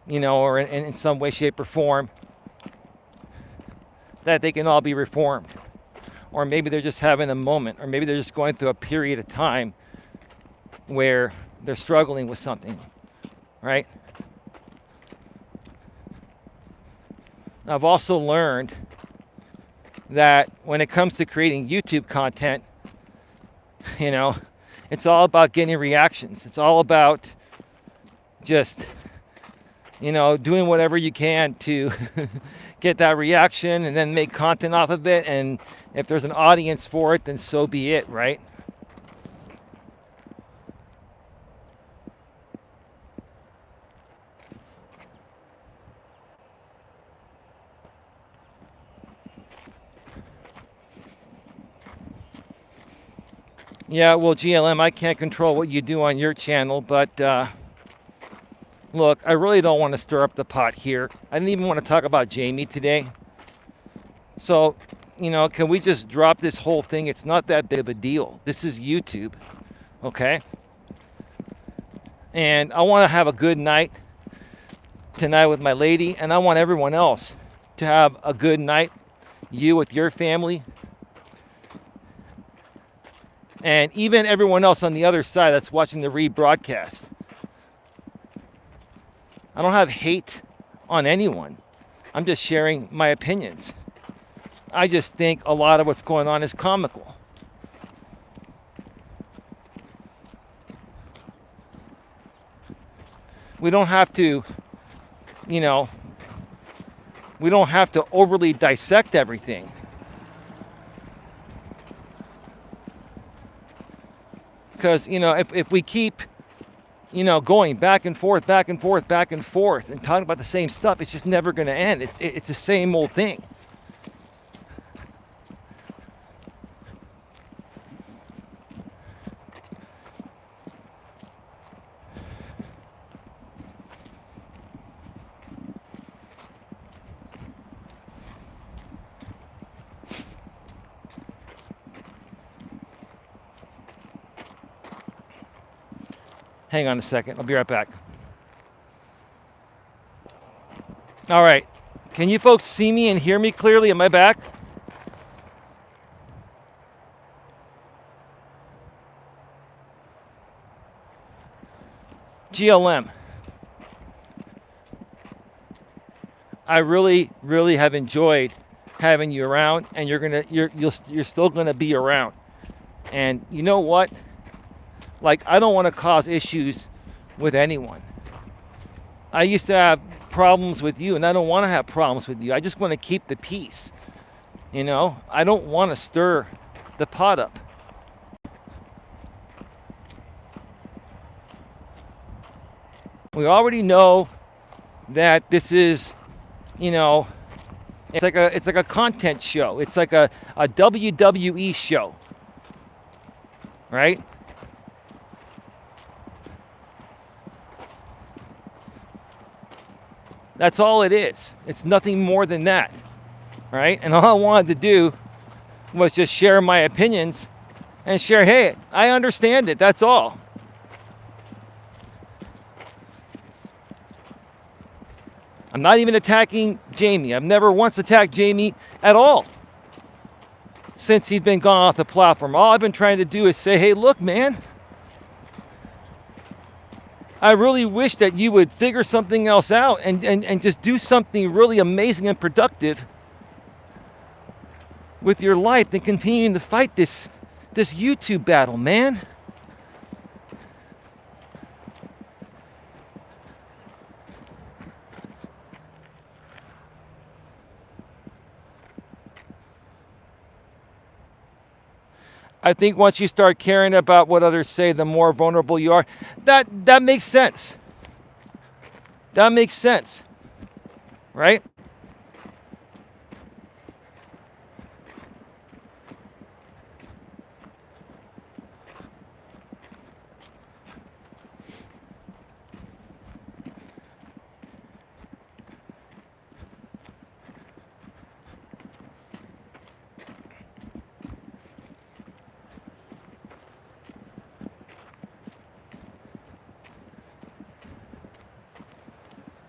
you know, or in some way, shape, or form, that they can all be reformed. Or maybe they're just having a moment, or maybe they're just going through a period of time where they're struggling with something, right? I've also learned that when it comes to creating YouTube content, you know, it's all about getting reactions. It's all about just, you know, doing whatever you can to get that reaction and then make content off of it. And if there's an audience for it, then so be it, right? Yeah, well, GLM, I can't control what you do on your channel, but look, I really don't want to stir up the pot here. I didn't even want to talk about Jamie today. So, can we just drop this whole thing? It's not that big of a deal. This is YouTube, okay? And I want to have a good night tonight with my lady, and I want everyone else to have a good night, you with your family, and even everyone else on the other side that's watching the rebroadcast. I don't have hate on anyone. I'm just sharing my opinions. I just think a lot of what's going on is comical. We don't have to, we don't have to overly dissect everything. Because, if we keep, going back and forth, back and forth, back and forth, and talking about the same stuff, it's just never going to end. It's the same old thing. Hang on a second. I'll be right back. All right. Can you folks see me and hear me clearly? Am I back? GLM. I really, really have enjoyed having you around, and you're still gonna be around. And you know what? Like, I don't want to cause issues with anyone. I used to have problems with you, and I don't want to have problems with you. I just want to keep the peace. I don't want to stir the pot up. We already know that this is, it's like a content show. It's like a WWE show, right? That's all it is. It's nothing more than that, right? And all I wanted to do was just share my opinions and share, hey, I understand it. That's all. I'm not even attacking Jamie. I've never once attacked Jamie at all since he's been gone off the platform. All I've been trying to do is say, hey, look, man, I really wish that you would figure something else out and just do something really amazing and productive with your life than continuing to fight this YouTube battle, man. I think once you start caring about what others say, the more vulnerable you are. That makes sense. That makes sense, right?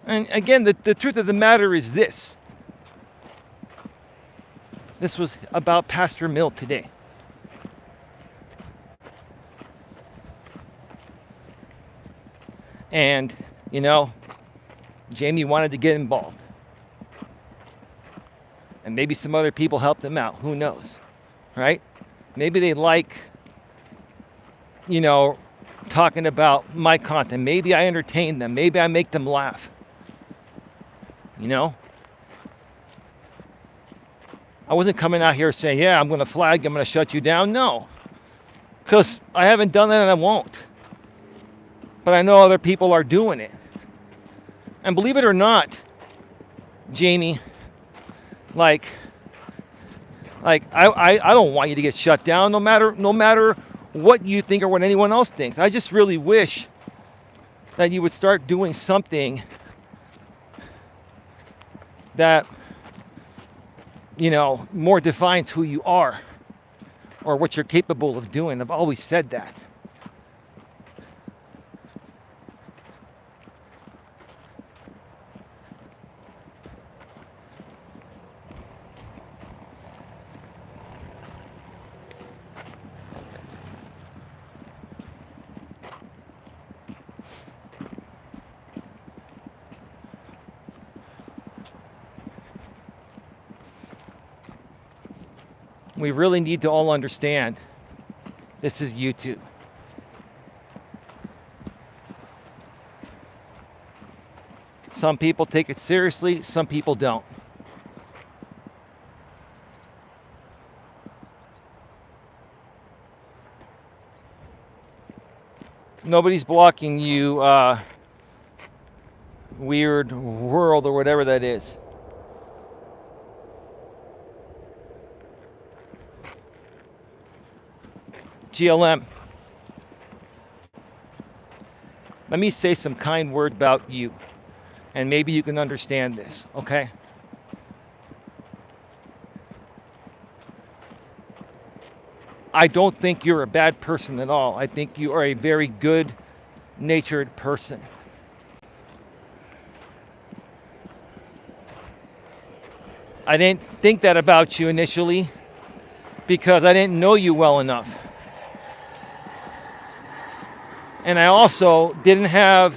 And again, the truth of the matter is this. This was about Pastor Mill today. And, Jamie wanted to get involved. And maybe some other people helped him out. Who knows? Right? Maybe they like, talking about my content. Maybe I entertain them. Maybe I make them laugh. I wasn't coming out here saying, yeah, I'm going to flag you, I'm going to shut you down. No. Because I haven't done that and I won't. But I know other people are doing it. And believe it or not, Jamie, I don't want you to get shut down no matter what you think or what anyone else thinks. I just really wish that you would start doing something that, more defines who you are or what you're capable of doing. I've always said that. We really need to all understand this is YouTube. Some people take it seriously, some people don't. Nobody's blocking you, weird world or whatever that is. GLM, let me say some kind word about you, and maybe you can understand this, okay? I don't think you're a bad person at all. I think you are a very good-natured person. I didn't think that about you initially because I didn't know you well enough. And I also didn't have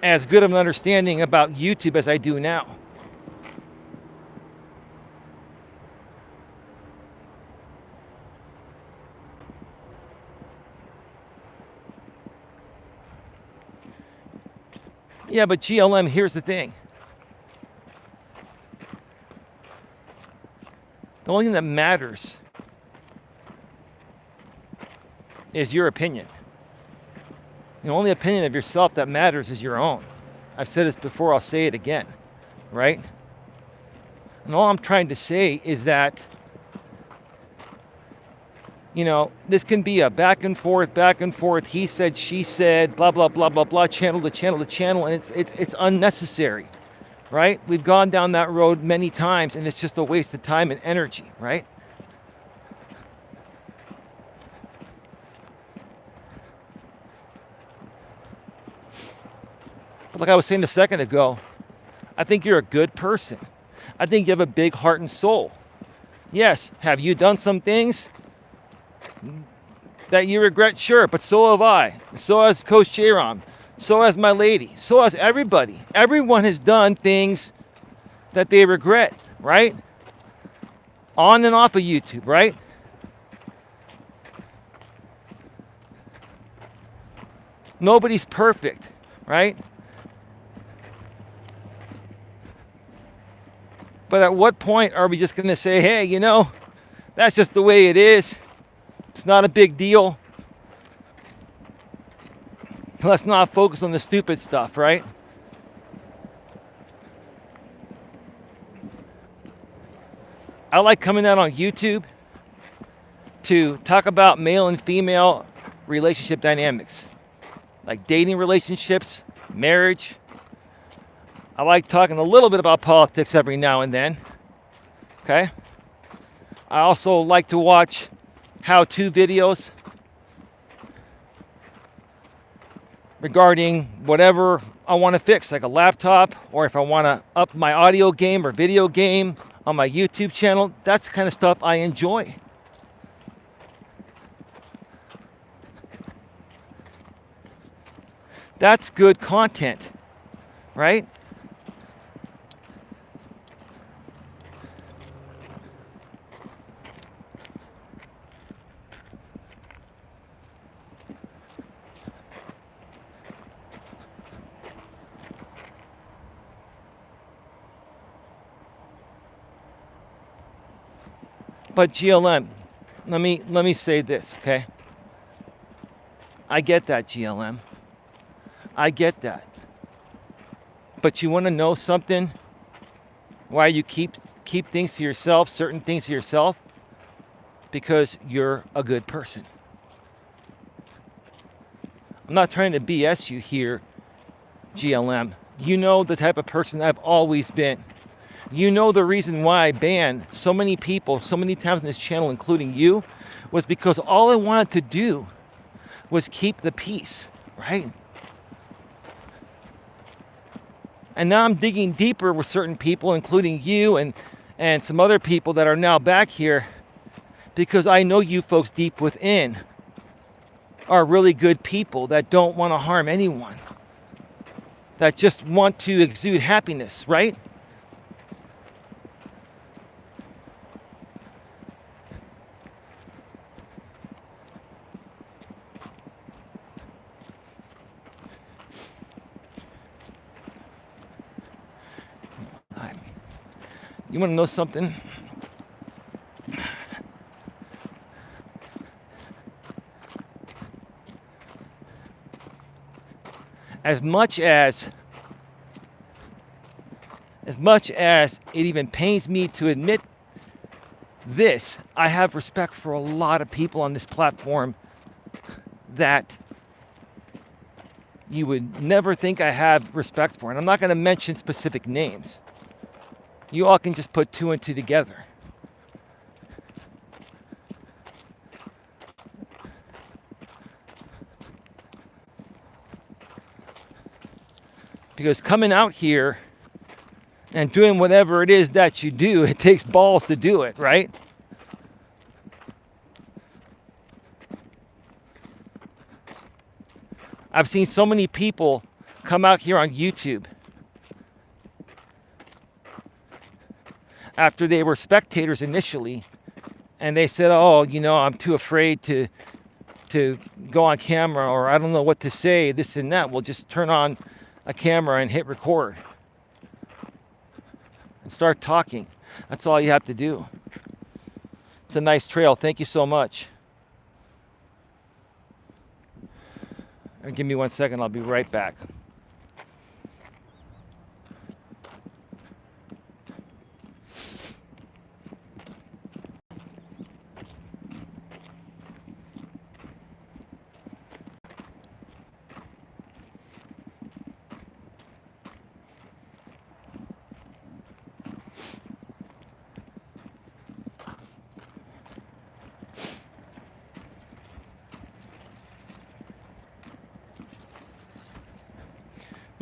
as good of an understanding about YouTube as I do now. Yeah, but GLM, here's the thing. The only thing that matters is your opinion. The only opinion of yourself that matters is your own. I've said this before, I'll say it again, right? And all I'm trying to say is that, this can be a back and forth, he said, she said, blah, blah, blah, blah, blah, channel to channel to channel, and it's unnecessary, right? We've gone down that road many times, and it's just a waste of time and energy, right? But like I was saying a second ago, I think you're a good person. I think you have a big heart and soul. Yes, have you done some things that you regret? Sure, but so have I. So has Coach Eli. So has my lady. So has everybody. Everyone has done things that they regret, right? On and off of YouTube, right? Nobody's perfect, right? But at what point are we just going to say, hey, that's just the way it is. It's not a big deal. Let's not focus on the stupid stuff, right? I like coming out on YouTube to talk about male and female relationship dynamics, like dating relationships, marriage. I like talking a little bit about politics every now and then, okay? I also like to watch how-to videos regarding whatever I want to fix, like a laptop, or if I want to up my audio game or video game on my YouTube channel. That's the kind of stuff I enjoy. That's good content, right? But GLM, let me say this, okay? I get that, GLM. I get that. But you want to know something? Why you keep things to yourself, certain things to yourself? Because you're a good person. I'm not trying to BS you here, GLM. You know the type of person I've always been. You know the reason why I banned so many people so many times on this channel, including you, was because all I wanted to do was keep the peace, right? And now I'm digging deeper with certain people, including you and some other people that are now back here, because I know you folks deep within are really good people that don't want to harm anyone, that just want to exude happiness, right? You want to know something? As much as it even pains me to admit this, I have respect for a lot of people on this platform that you would never think I have respect for. And I'm not going to mention specific names. You all can just put two and two together. Because coming out here and doing whatever it is that you do, it takes balls to do it, right? I've seen so many people come out here on YouTube after they were spectators initially, and they said, oh, you know, I'm too afraid to go on camera, or I don't know what to say, this and that. Well, just turn on a camera and hit record and start talking. That's all you have to do. It's a nice trail. Thank you so much. Give me 1 second. I'll be right back.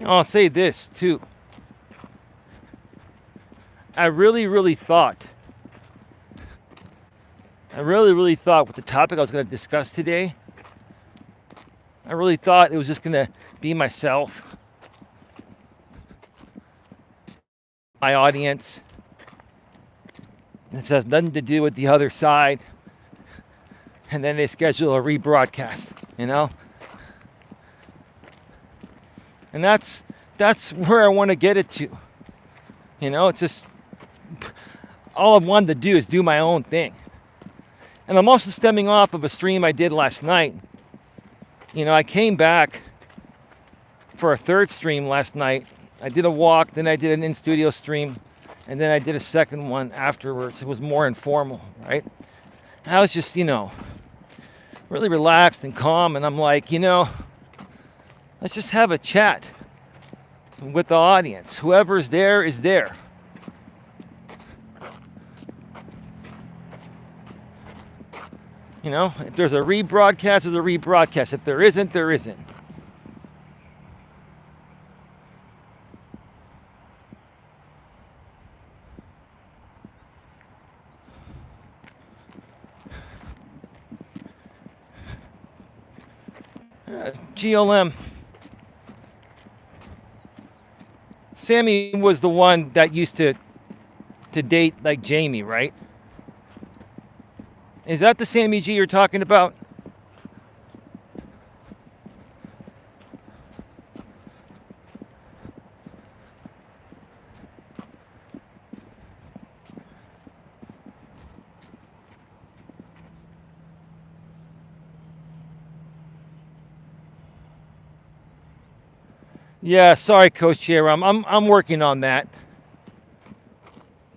I'll say this too. I really thought with the topic I was going to discuss today, I really thought it was just going to be myself, my audience. This has nothing to do with the other side. And then they schedule a rebroadcast, you know? And that's where I want to get it to. You know, it's just, all I wanted to do is do my own thing. And I'm also stemming off of a stream I did last night. You know, I came back for a third stream last night. I did a walk, then I did an in-studio stream, and then I did a second one afterwards. It was more informal, right? And I was just, you know, really relaxed and calm, and I'm like, you know, let's just have a chat with the audience. Whoever's there is there. You know, if there's a rebroadcast, there's a rebroadcast. If there isn't, there isn't. GLM. Sammy was the one that used to date like Jamie, right? Is that the Sammy G you're talking about? Yeah, sorry, Coach Eli. I'm working on that.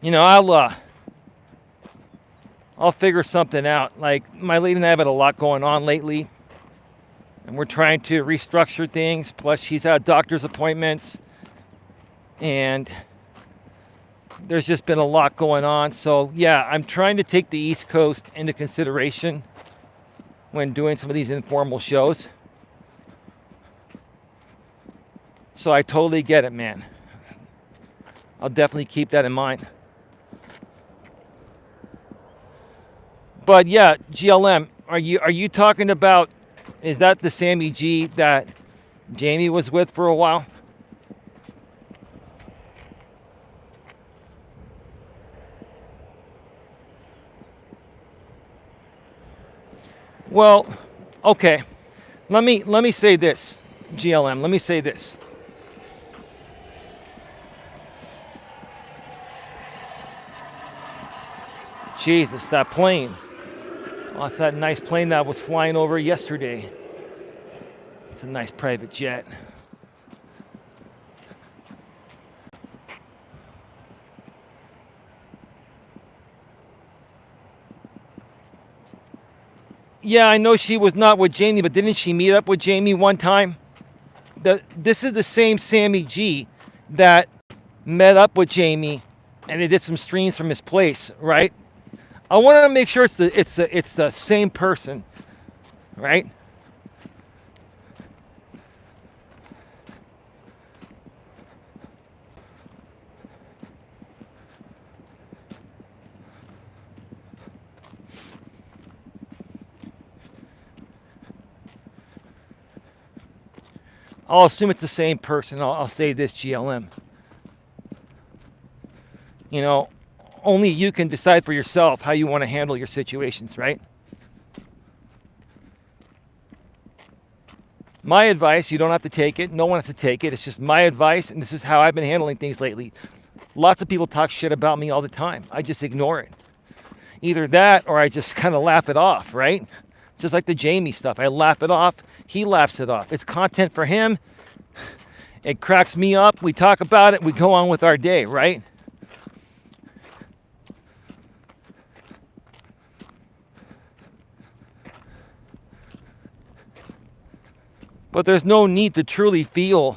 You know, I'll figure something out. Like, my lady and I have had a lot going on lately. and we're trying to restructure things. Plus, she's had doctor's appointments, and there's just been a lot going on. So yeah, I'm trying to take the East Coast into consideration when doing some of these informal shows. So I totally get it, man. I'll definitely keep that in mind. But yeah, GLM, are you talking about, is that the Sammy G that Jamie was with for a while? Well, okay. Let me say this, GLM. Let me say this. Jesus, that plane. Oh, it's that nice plane that was flying over yesterday. It's a nice private jet. Yeah, I know she was not with Jamie, but didn't she meet up with Jamie one time? This is the same Sammy G that met up with Jamie, and they did some streams from his place, right? I want to make sure it's the same person, right? I'll assume it's the same person. I'll say this, GLM. You know, only you can decide for yourself how you want to handle your situations, right? My advice, you don't have to take it. No one has to take it. It's just my advice, and this is how I've been handling things lately. Lots of people talk shit about me all the time. I just ignore it. Either that or I just kind of laugh it off, right? Just like the Jamie stuff. I laugh it off. He laughs it off. It's content for him. It cracks me up. We talk about it. We go on with our day, right? But there's no need to truly feel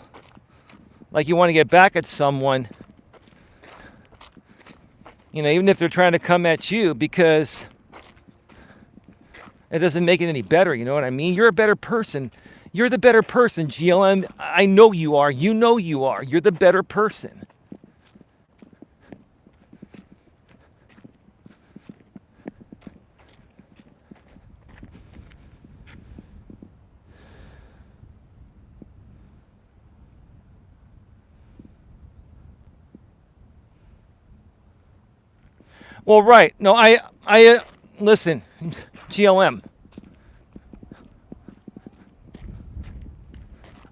like you want to get back at someone, you know, even if they're trying to come at you, because it doesn't make it any better. You know what I mean? You're a better person. You're the better person, GLM. I know you are. You know you are. You're the better person. Well, right. No, listen, GLM.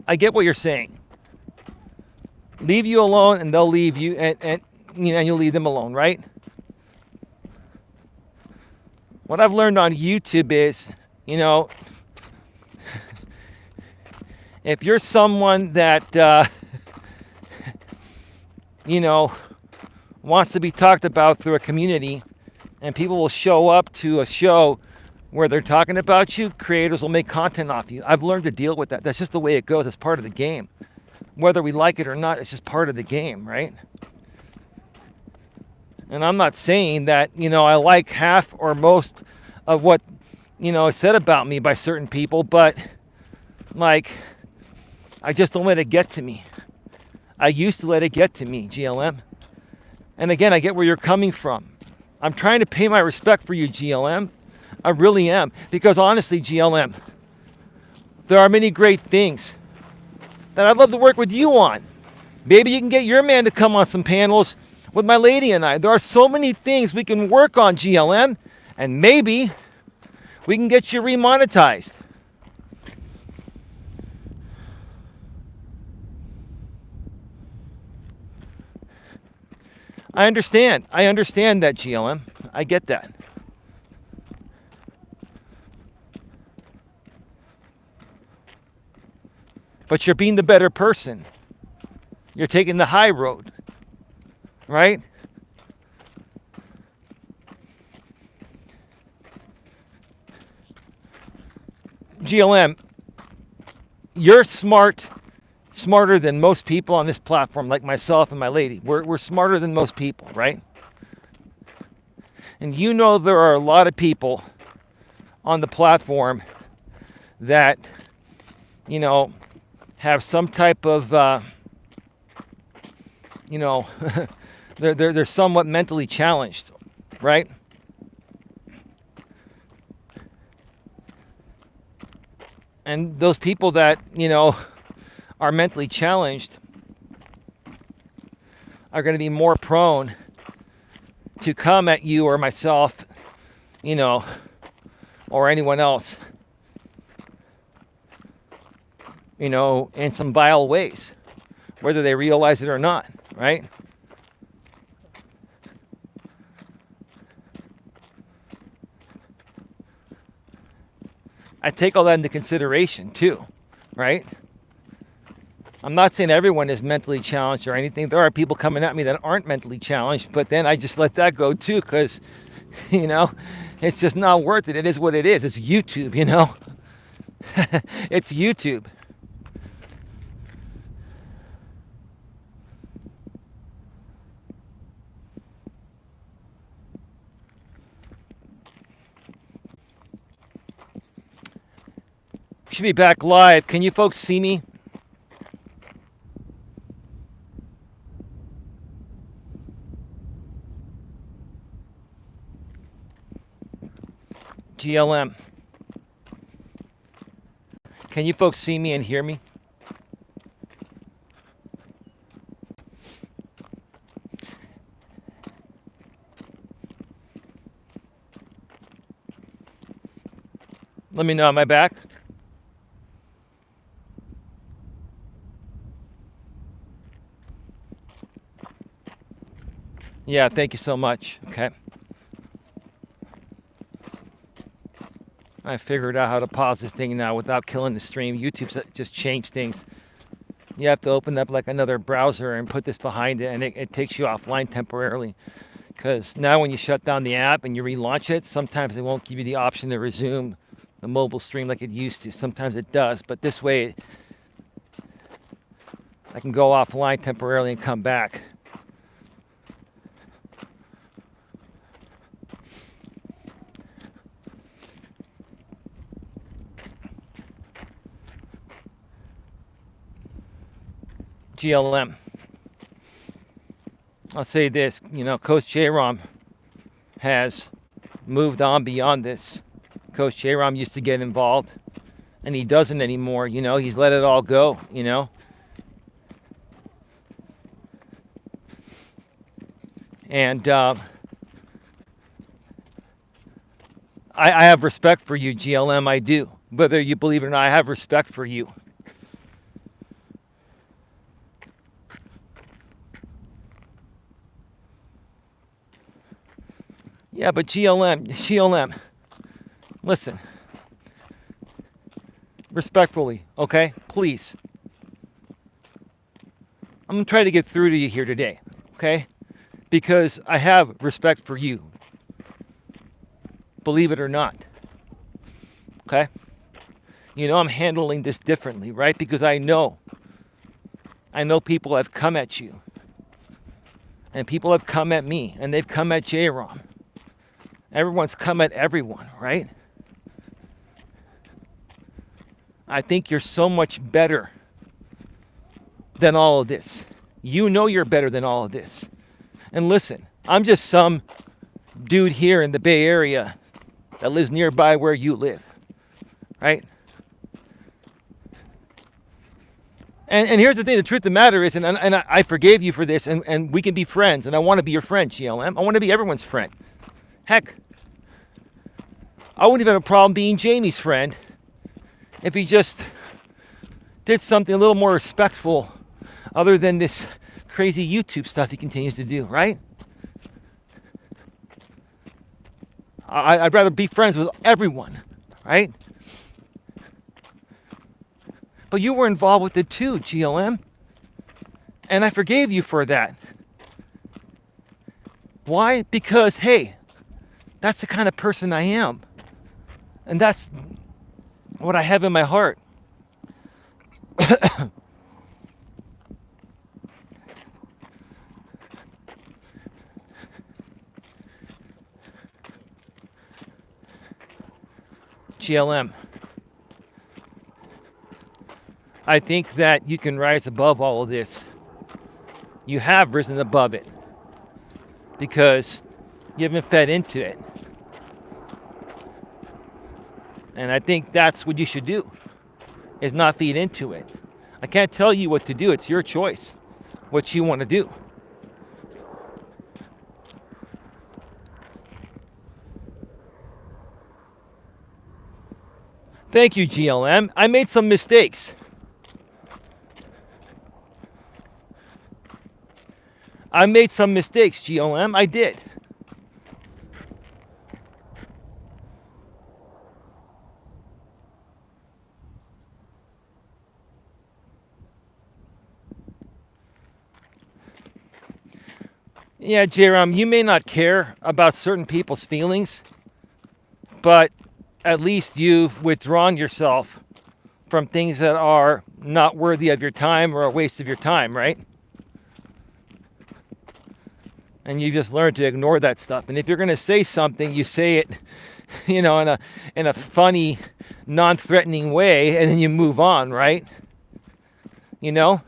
I get what you're saying. Leave you alone, and they'll leave you, and you know, and you'll leave them alone, right? What I've learned on YouTube is, you know, if you're someone that, you know, wants to be talked about through a community, and people will show up to a show where they're talking about you, creators will make content off you. I've learned to deal with that. That's just the way it goes. It's part of the game. Whether we like it or not, it's just part of the game, right? And I'm not saying that, you know, I like half or most of what, you know, is said about me by certain people, but like, I just don't let it get to me. I used to let it get to me, GLM. And again, I get where you're coming from. I'm trying to pay my respect for you, GLM. I really am. Because honestly, GLM, there are many great things that I'd love to work with you on. Maybe you can get your man to come on some panels with my lady and I. There are so many things we can work on, GLM, and maybe we can get you remonetized. I understand. I understand that, GLM. I get that. But you're being the better person. You're taking the high road, right? GLM, You're smarter than most people on this platform, like myself and my lady. We're smarter than most people, right? And you know there are a lot of people on the platform that, have some type of, they're somewhat mentally challenged, right? And those people that, are mentally challenged are going to be more prone to come at you or myself, or anyone else, in some vile ways, whether they realize it or not, right? I take all that into consideration too, right? I'm not saying everyone is mentally challenged or anything. There are people coming at me that aren't mentally challenged, but then I just let that go too, because, it's just not worth it. It is what it is. It's YouTube, It's YouTube. Should be back live. Can you folks see me? GLM. Can you folks see me and hear me? Let me know. Am I back? Yeah, thank you so much. Okay. I figured out how to pause this thing now without killing the stream. YouTube's just changed things. You have to open up like another browser and put this behind it, and it takes you offline temporarily. Because now when you shut down the app and you relaunch it, sometimes it won't give you the option to resume the mobile stream like it used to. Sometimes it does, but this way I can go offline temporarily and come back. GLM. I'll say this, Coach J-Rom has moved on beyond this. Coach J-Rom used to get involved, and he doesn't anymore. He's let it all go. And I have respect for you, GLM. I do. Whether you believe it or not, I have respect for you. Yeah, but GLM, listen, respectfully, okay? Please. I'm going to try to get through to you here today, okay? Because I have respect for you. Believe it or not, okay? I'm handling this differently, right? Because I know people have come at you. And people have come at me, and they've come at J-Rom. Everyone's come at everyone, right? I think you're so much better than all of this. You're better than all of this. And listen, I'm just some dude here in the Bay Area that lives nearby where you live, right? And here's the thing, the truth of the matter is, and I forgave you for this, and we can be friends, and I want to be your friend, GLM. I want to be everyone's friend. Heck, I wouldn't even have a problem being Jamie's friend if he just did something a little more respectful other than this crazy YouTube stuff he continues to do, right? I'd rather be friends with everyone, right? But you were involved with it too, GLM. And I forgave you for that. Why? Because, hey, that's the kind of person I am. And that's what I have in my heart. GLM. I think that you can rise above all of this. You have risen above it because you haven't fed into it. And I think that's what you should do, is not feed into it. I can't tell you what to do. It's your choice, what you want to do. Thank you, GLM. I made some mistakes. I made some mistakes, GLM. I did. Yeah, Jerome, you may not care about certain people's feelings, but at least you've withdrawn yourself from things that are not worthy of your time or a waste of your time, right? And you just learned to ignore that stuff. And if you're going to say something, you say it, in a funny, non-threatening way, and then you move on, right? You know?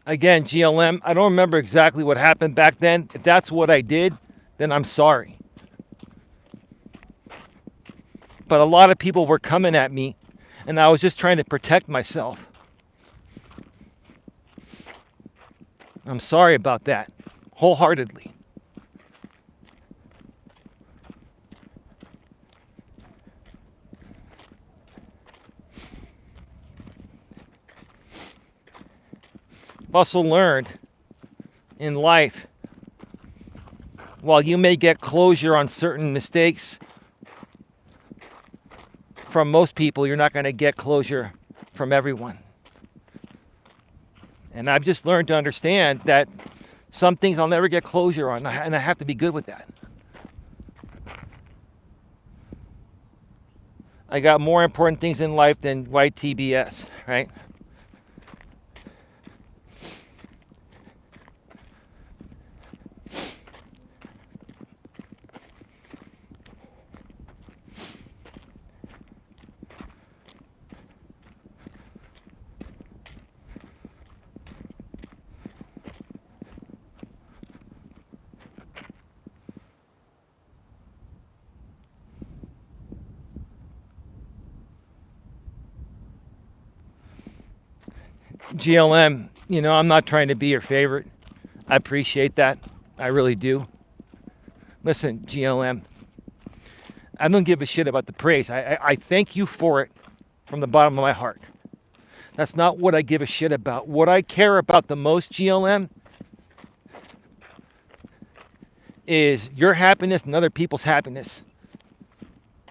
Again, GLM, I don't remember exactly what happened back then. If that's what I did, then I'm sorry. But a lot of people were coming at me, and I was just trying to protect myself. I'm sorry about that, wholeheartedly. I've also learned in life, while you may get closure on certain mistakes from most people, you're not going to get closure from everyone. And I've just learned to understand that some things I'll never get closure on, and I have to be good with that. I got more important things in life than white TBS, right? GLM, I'm not trying to be your favorite. I appreciate that. I really do. Listen, GLM, I don't give a shit about the praise. I thank you for it from the bottom of my heart. That's not what I give a shit about. What I care about the most, GLM, is your happiness and other people's happiness.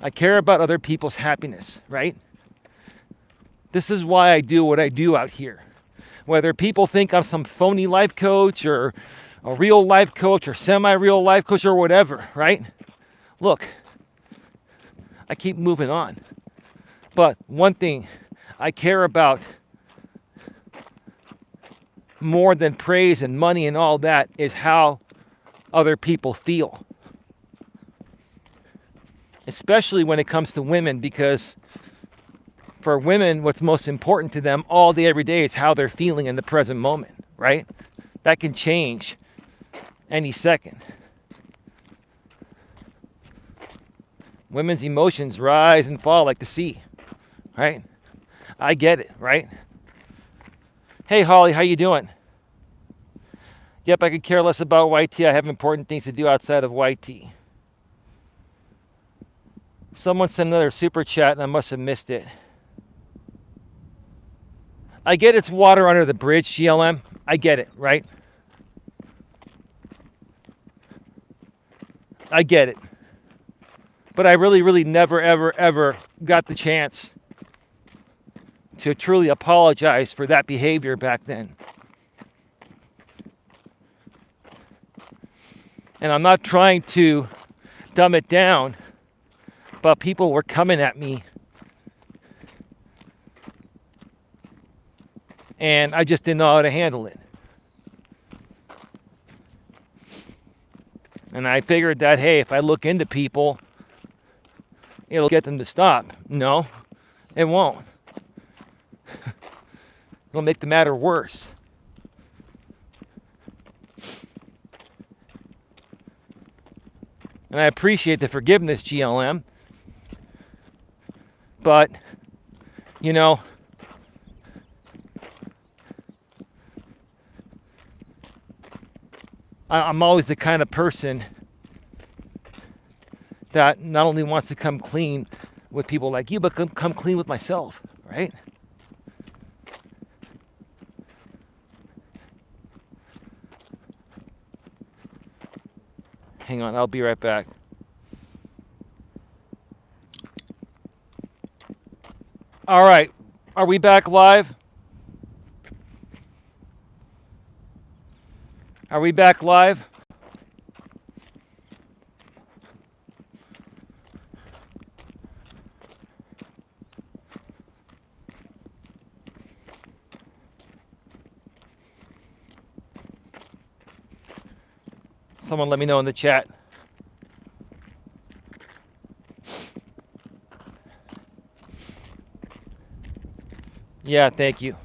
I care about other people's happiness, right? This is why I do what I do out here. Whether people think I'm some phony life coach or a real life coach or semi-real life coach or whatever, right? Look, I keep moving on. But one thing I care about more than praise and money and all that is how other people feel. Especially when it comes to women, because for women, what's most important to them all day, every day is how they're feeling in the present moment, right? That can change any second. Women's emotions rise and fall like the sea, right? I get it, right? Hey, Holly, how you doing? Yep, I could care less about YT. I have important things to do outside of YT. Someone sent another super chat and I must have missed it. I get it's water under the bridge, GLM. I get it, right? I get it. But I really, really never, ever, ever got the chance to truly apologize for that behavior back then. And I'm not trying to dumb it down, but people were coming at me. And I just didn't know how to handle it. And I figured that, hey, if I look into people, it'll get them to stop. No, it won't. It'll make the matter worse. And I appreciate the forgiveness, GLM. But, you know, I'm always the kind of person that not only wants to come clean with people like you, but come clean with myself, right? Hang on, I'll be right back. All right, are we back live? Are we back live? Someone let me know in the chat. Yeah, thank you.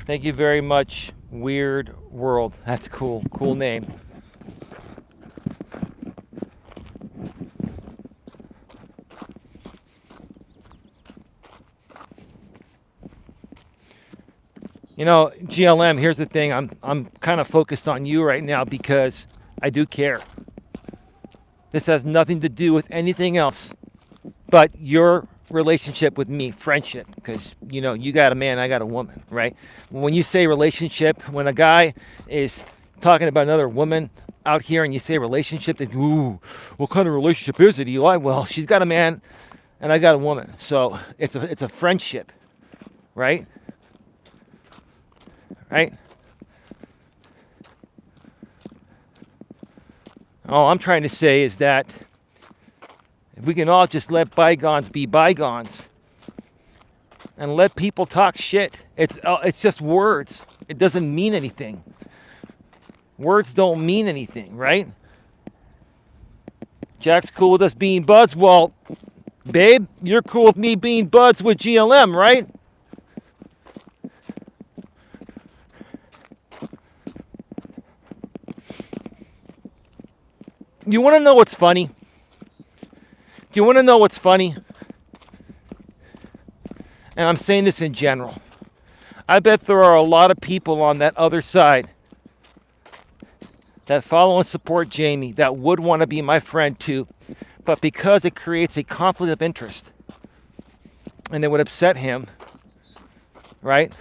Thank you very much, Weird World. That's cool. Cool name. You know, GLM, here's the thing. I'm kind of focused on you right now because I do care. This has nothing to do with anything else but your relationship with me, friendship, because, you know, you got a man, I got a woman, right? When you say relationship, when a guy is talking about another woman out here and you say relationship, then, ooh, what kind of relationship is it, Eli? Well, she's got a man and I got a woman. So it's a friendship, right? Right? All I'm trying to say is that if we can all just let bygones be bygones and let people talk shit, it's just words. It doesn't mean anything. Words don't mean anything, right? Jack's cool with us being buds. Well, babe, you're cool with me being buds with GLM, right? You want to know what's funny? Do you want to know what's funny? And I'm saying this in general. I bet there are a lot of people on that other side that follow and support Jamie that would want to be my friend too, but because it creates a conflict of interest and it would upset him, right?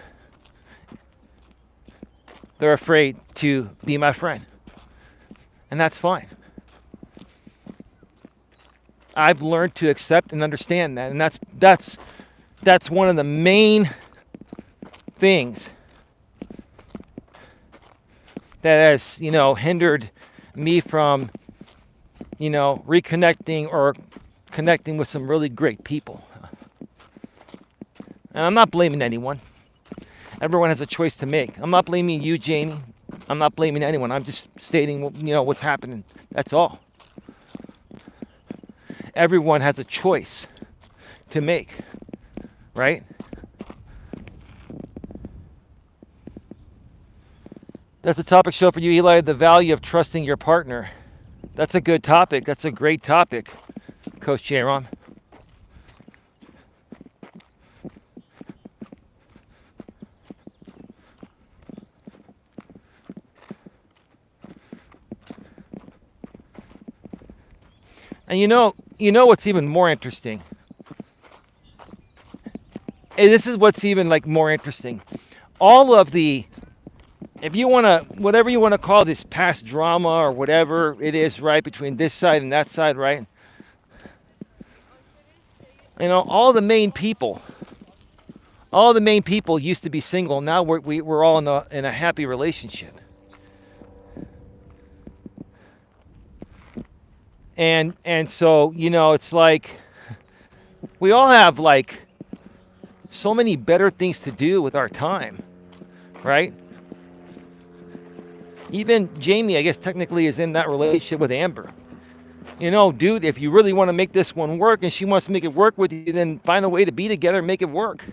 They're afraid to be my friend. And that's fine. I've learned to accept and understand that, and that's one of the main things that has, you know, hindered me from, you know, reconnecting or connecting with some really great people. And I'm not blaming anyone. Everyone has a choice to make. I'm not blaming you, Jamie. I'm not blaming anyone. I'm just stating, you know, what's happening. That's all. Everyone has a choice to make, right? That's a topic show for you, Eli, the value of trusting your partner. That's a good topic. That's a great topic, Coach Jaron. And you know what's even more interesting? And this is what's even like more interesting. All of the, if you want to, whatever you want to call this past drama or whatever it is, right, between this side and that side, right? You know, all the main people used to be single. Now we're all in a happy relationship. And so, you know, it's like we all have like so many better things to do with our time, right? Even Jamie, I guess technically is in that relationship with Amber. You know, dude, if you really want to make this one work and she wants to make it work with you, then find a way to be together and make it work.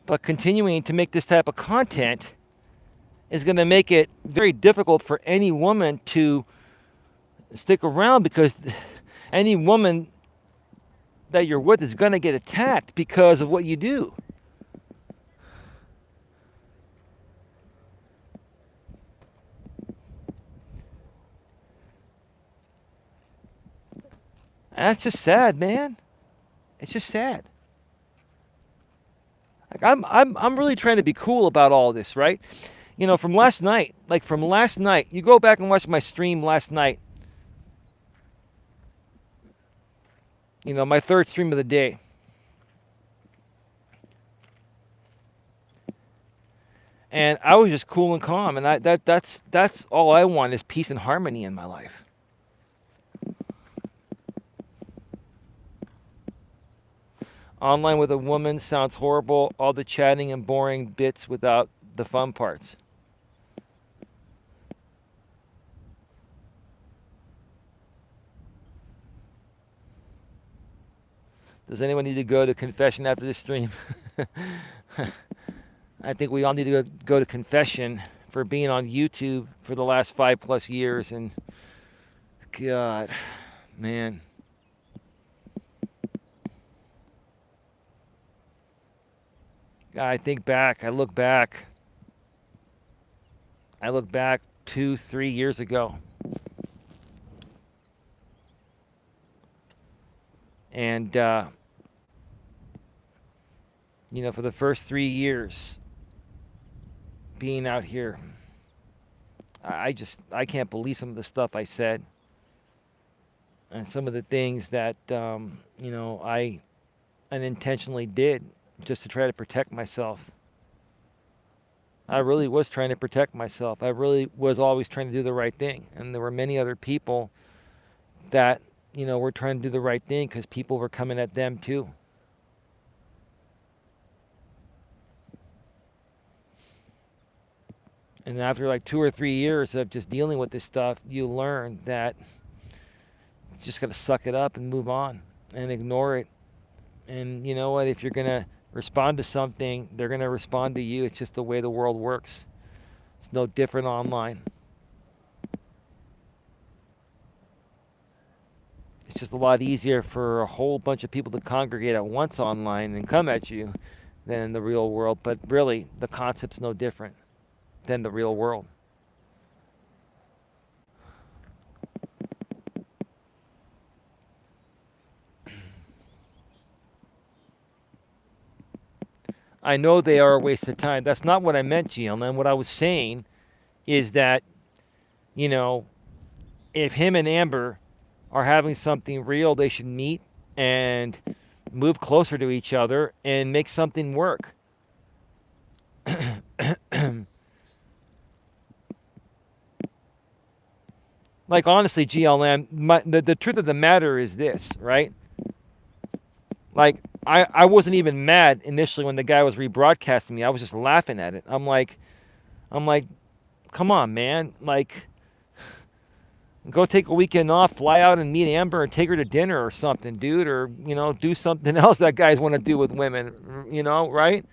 But continuing to make this type of content is going to make it very difficult for any woman to stick around, because any woman that you're with is going to get attacked because of what you do. And that's just sad, man. It's just sad. Like I'm really trying to be cool about all this, right? You know, from last night, you go back and watch my stream last night. You know, my third stream of the day. And I was just cool and calm, and that's all I want is peace and harmony in my life. Online with a woman sounds horrible. All the chatting and boring bits without the fun parts. Does anyone need to go to confession after this stream? I think we all need to go to confession for being on YouTube for the last 5+ years. And God, man. I think back, I look back 2-3 years ago. And, you know, for the first 3 years being out here, I can't believe some of the stuff I said and some of the things that, you know, I unintentionally did just to try to protect myself. I really was trying to protect myself. I really was always trying to do the right thing. And there were many other people that, you know, were trying to do the right thing because people were coming at them too. And after like 2 or 3 years of just dealing with this stuff, you learn that you just got to suck it up and move on and ignore it. And you know what? If you're going to respond to something, they're going to respond to you. It's just the way the world works. It's no different online. It's just a lot easier for a whole bunch of people to congregate at once online and come at you than in the real world. But really, the concept's no different than the real world. I know they are a waste of time. That's not what I meant, GLM. What I was saying is that, you know, if him and Amber are having something real, they should meet and move closer to each other and make something work. Like, honestly, GLM, the truth of the matter is this, right? Like, I wasn't even mad initially when the guy was rebroadcasting me. I was just laughing at it. I'm like, come on, man. Like, go take a weekend off, fly out and meet Amber and take her to dinner or something, dude. Or, you know, do something else that guys want to do with women, you know, right?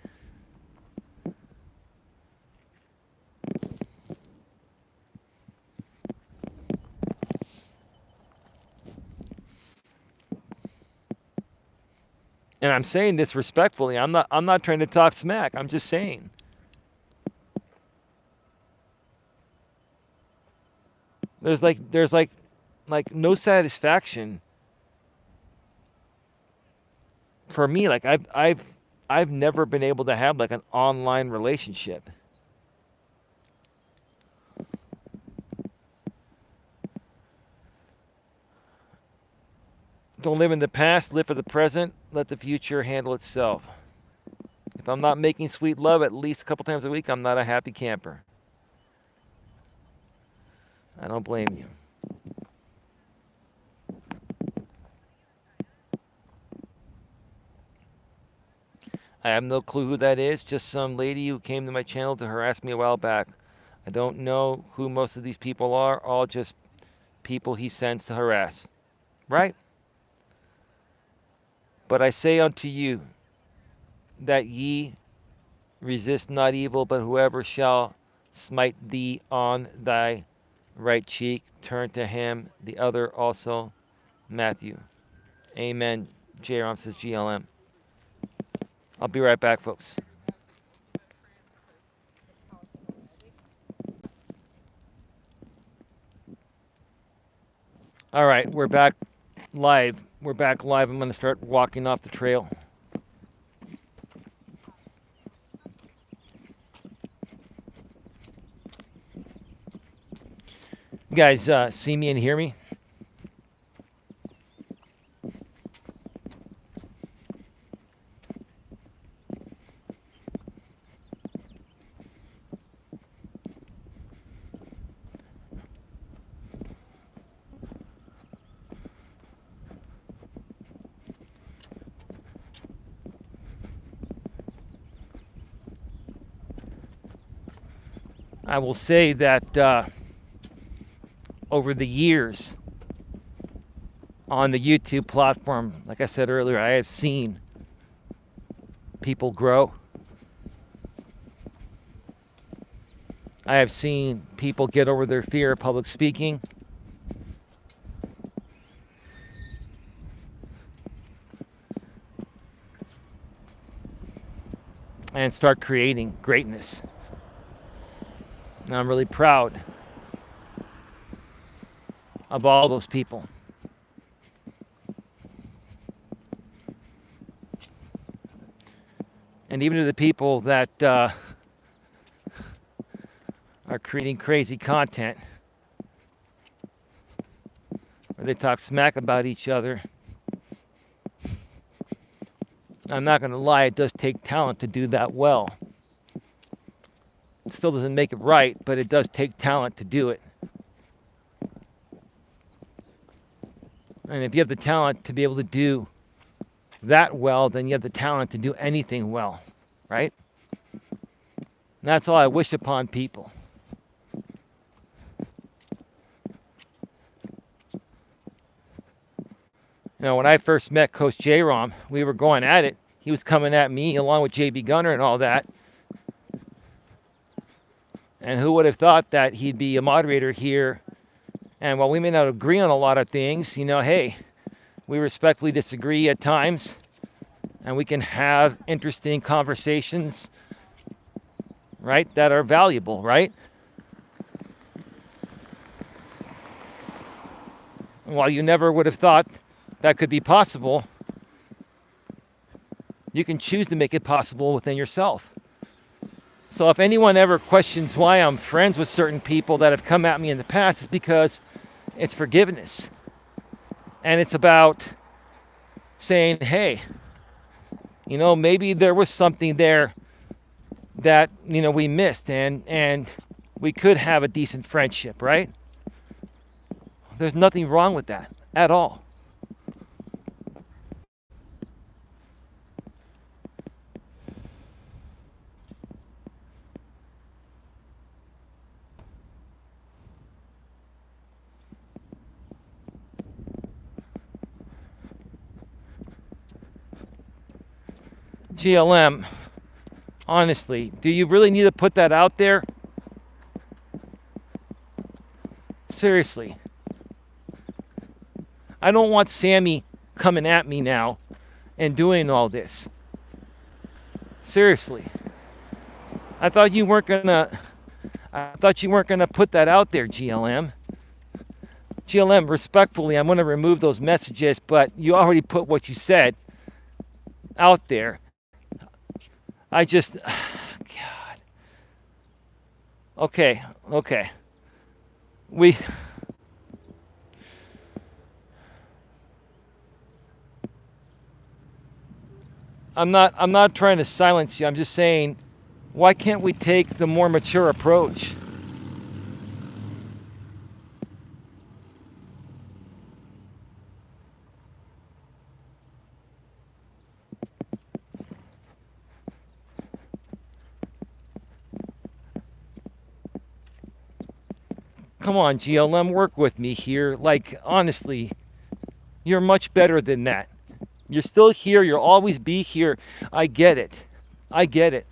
And I'm saying this respectfully. I'm not trying to talk smack. I'm just saying. There's like no satisfaction for me. Like I've never been able to have like an online relationship. Don't live in the past, live for the present, let the future handle itself. If I'm not making sweet love at least a couple times a week, I'm not a happy camper. I don't blame you. I have no clue who that is, just some lady who came to my channel to harass me a while back. I don't know who most of these people are, all just people he sends to harass. Right? But I say unto you that ye resist not evil, but whoever shall smite thee on thy right cheek, turn to him the other also. Matthew. Amen. J-Rom says GLM. I'll be right back, folks. All right, we're back live. We're back live. I'm going to start walking off the trail. You guys see me and hear me? I will say that over the years on the YouTube platform, like I said earlier, I have seen people grow. I have seen people get over their fear of public speaking. And start creating greatness. And I'm really proud of all those people. And even to the people that are creating crazy content, where they talk smack about each other. I'm not going to lie, it does take talent to do that well. It still doesn't make it right, but it does take talent to do it. And if you have the talent to be able to do that well, then you have the talent to do anything well, right? And that's all I wish upon people. You know, when I first met Coach J-Rom, we were going at it. He was coming at me along with JB Gunner and all that. And who would have thought that he'd be a moderator here? And while we may not agree on a lot of things, you know, hey, we respectfully disagree at times. And we can have interesting conversations, right, that are valuable, right? And while you never would have thought that could be possible, you can choose to make it possible within yourself. So if anyone ever questions why I'm friends with certain people that have come at me in the past, it's because it's forgiveness. And it's about saying, hey, you know, maybe there was something there that, you know, we missed and we could have a decent friendship, right? There's nothing wrong with that at all. GLM, honestly, do you really need to put that out there? Seriously. I don't want Sammy coming at me now and doing all this. Seriously. I thought you weren't gonna put that out there, GLM. GLM, respectfully, I'm gonna remove those messages, but you already put what you said out there. I just, God. Okay. I'm not trying to silence you. I'm just saying, why can't we take the more mature approach? Come on, GLM, work with me here. Like, honestly, you're much better than that. You're still here. You'll always be here. I get it. I get it.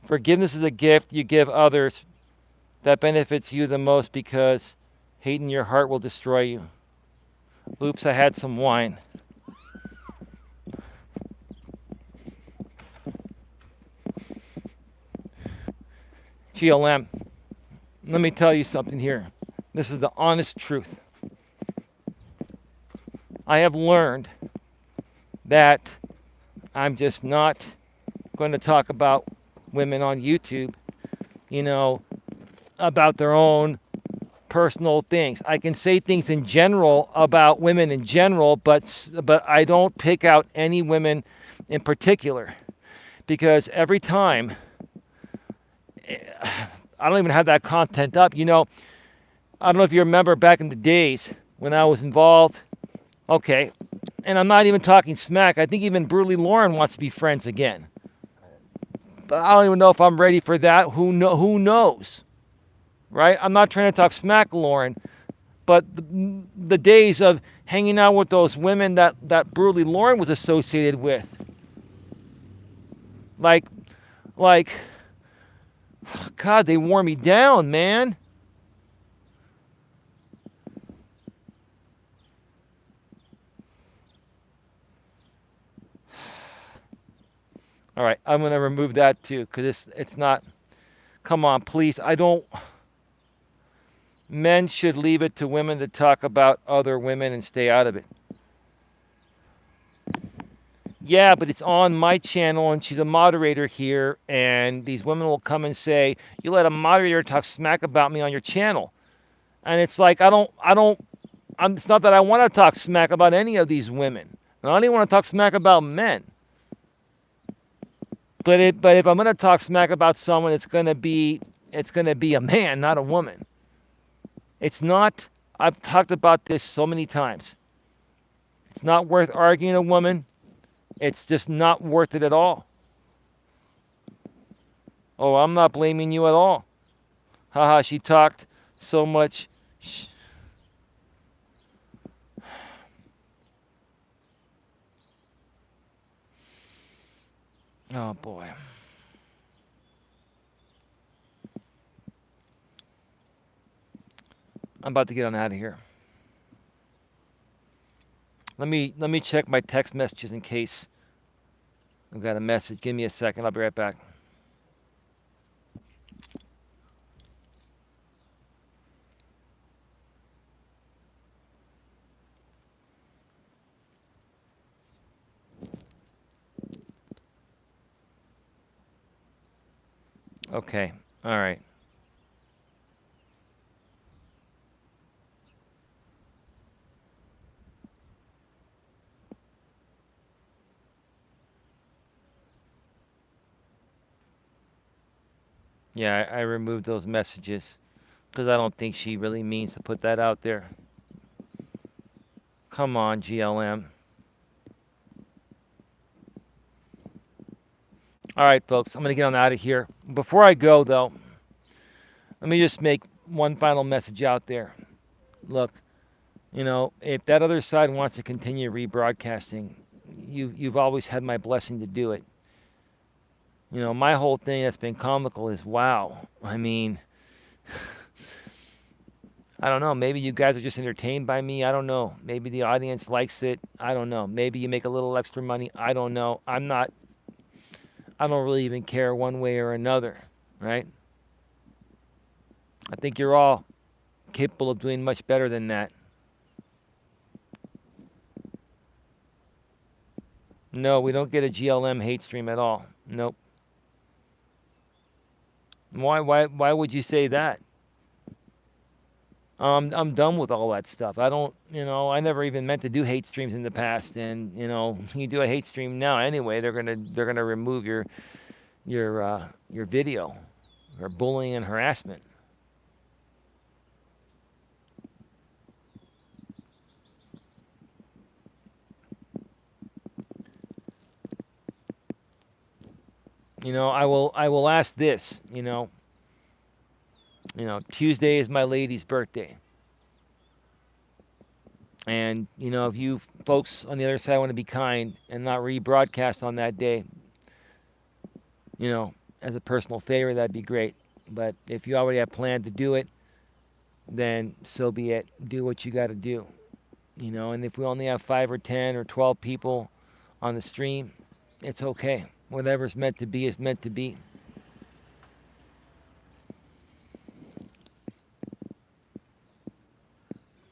Forgiveness is a gift you give others that benefits you the most because hate in your heart will destroy you. Oops, I had some wine. GLM, let me tell you something here. This is the honest truth. I have learned that I'm just not going to talk about women on YouTube, you know, about their own personal things. I can say things in general about women in general, but I don't pick out any women in particular because every time I don't even have that content up. I don't know if you remember back in the days when I was involved. Okay, and I'm not even talking smack. I think even Brutally Lauren wants to be friends again. But I don't even know if I'm ready for that. Who knows? Right? I'm not trying to talk smack, Lauren. But the days of hanging out with those women that Brutally Lauren was associated with. Like, God, they wore me down, man. All right, I'm going to remove that too because it's not. Come on, please. I don't. Men should leave it to women to talk about other women and stay out of it. Yeah, but it's on my channel and she's a moderator here, and these women will come and say, "You let a moderator talk smack about me on your channel," and it's like it's not that I want to talk smack about any of these women. I don't even want to talk smack about men. But if I'm going to talk smack about someone, it's going to be a man, not a woman. It's not. I've talked about this so many times. It's not worth arguing a woman. It's just not worth it at all. Oh, I'm not blaming you at all. Haha, she talked so much. Oh boy. I'm about to get on out of here. Let me check my text messages in case I've got a message. Give me a second. I'll be right back. Okay. All right. Yeah, I removed those messages because I don't think she really means to put that out there. Come on, GLM. All right, folks, I'm going to get on out of here. Before I go, though, let me just make one final message out there. Look, if that other side wants to continue rebroadcasting, you've always had my blessing to do it. My whole thing that's been comical is, wow. I mean, I don't know. Maybe you guys are just entertained by me. I don't know. Maybe the audience likes it. I don't know. Maybe you make a little extra money. I don't know. I don't really even care one way or another, right? I think you're all capable of doing much better than that. No, we don't get a GLM hate stream at all. Nope. Why would you say that? I'm done with all that stuff. I don't, I never even meant to do hate streams in the past, and you do a hate stream now anyway, they're gonna remove your video or bullying and harassment. I will ask this. Tuesday is my lady's birthday. And, if you folks on the other side want to be kind and not rebroadcast on that day, as a personal favor, that'd be great. But if you already have planned to do it, then so be it. Do what you got to do. And if we only have 5 or 10 or 12 people on the stream, it's okay. Whatever's meant to be is meant to be.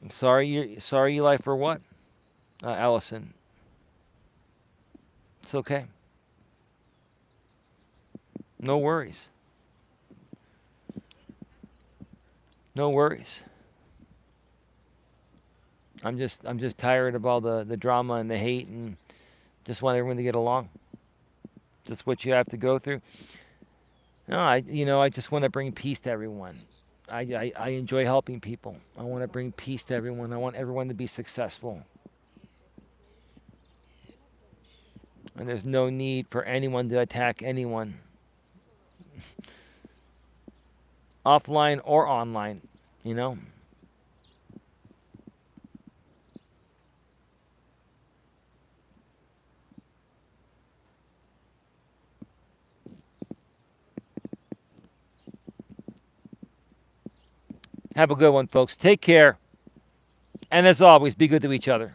Sorry, Eli, for what? Allison. It's okay. No worries. No worries. I'm just tired of all the drama and the hate, and just want everyone to get along. Just what you have to go through. No, I just want to bring peace to everyone. I enjoy helping people. I want to bring peace to everyone. I want everyone to be successful. And there's no need for anyone to attack anyone, offline or online, you know? Have a good one, folks. Take care. And as always, be good to each other.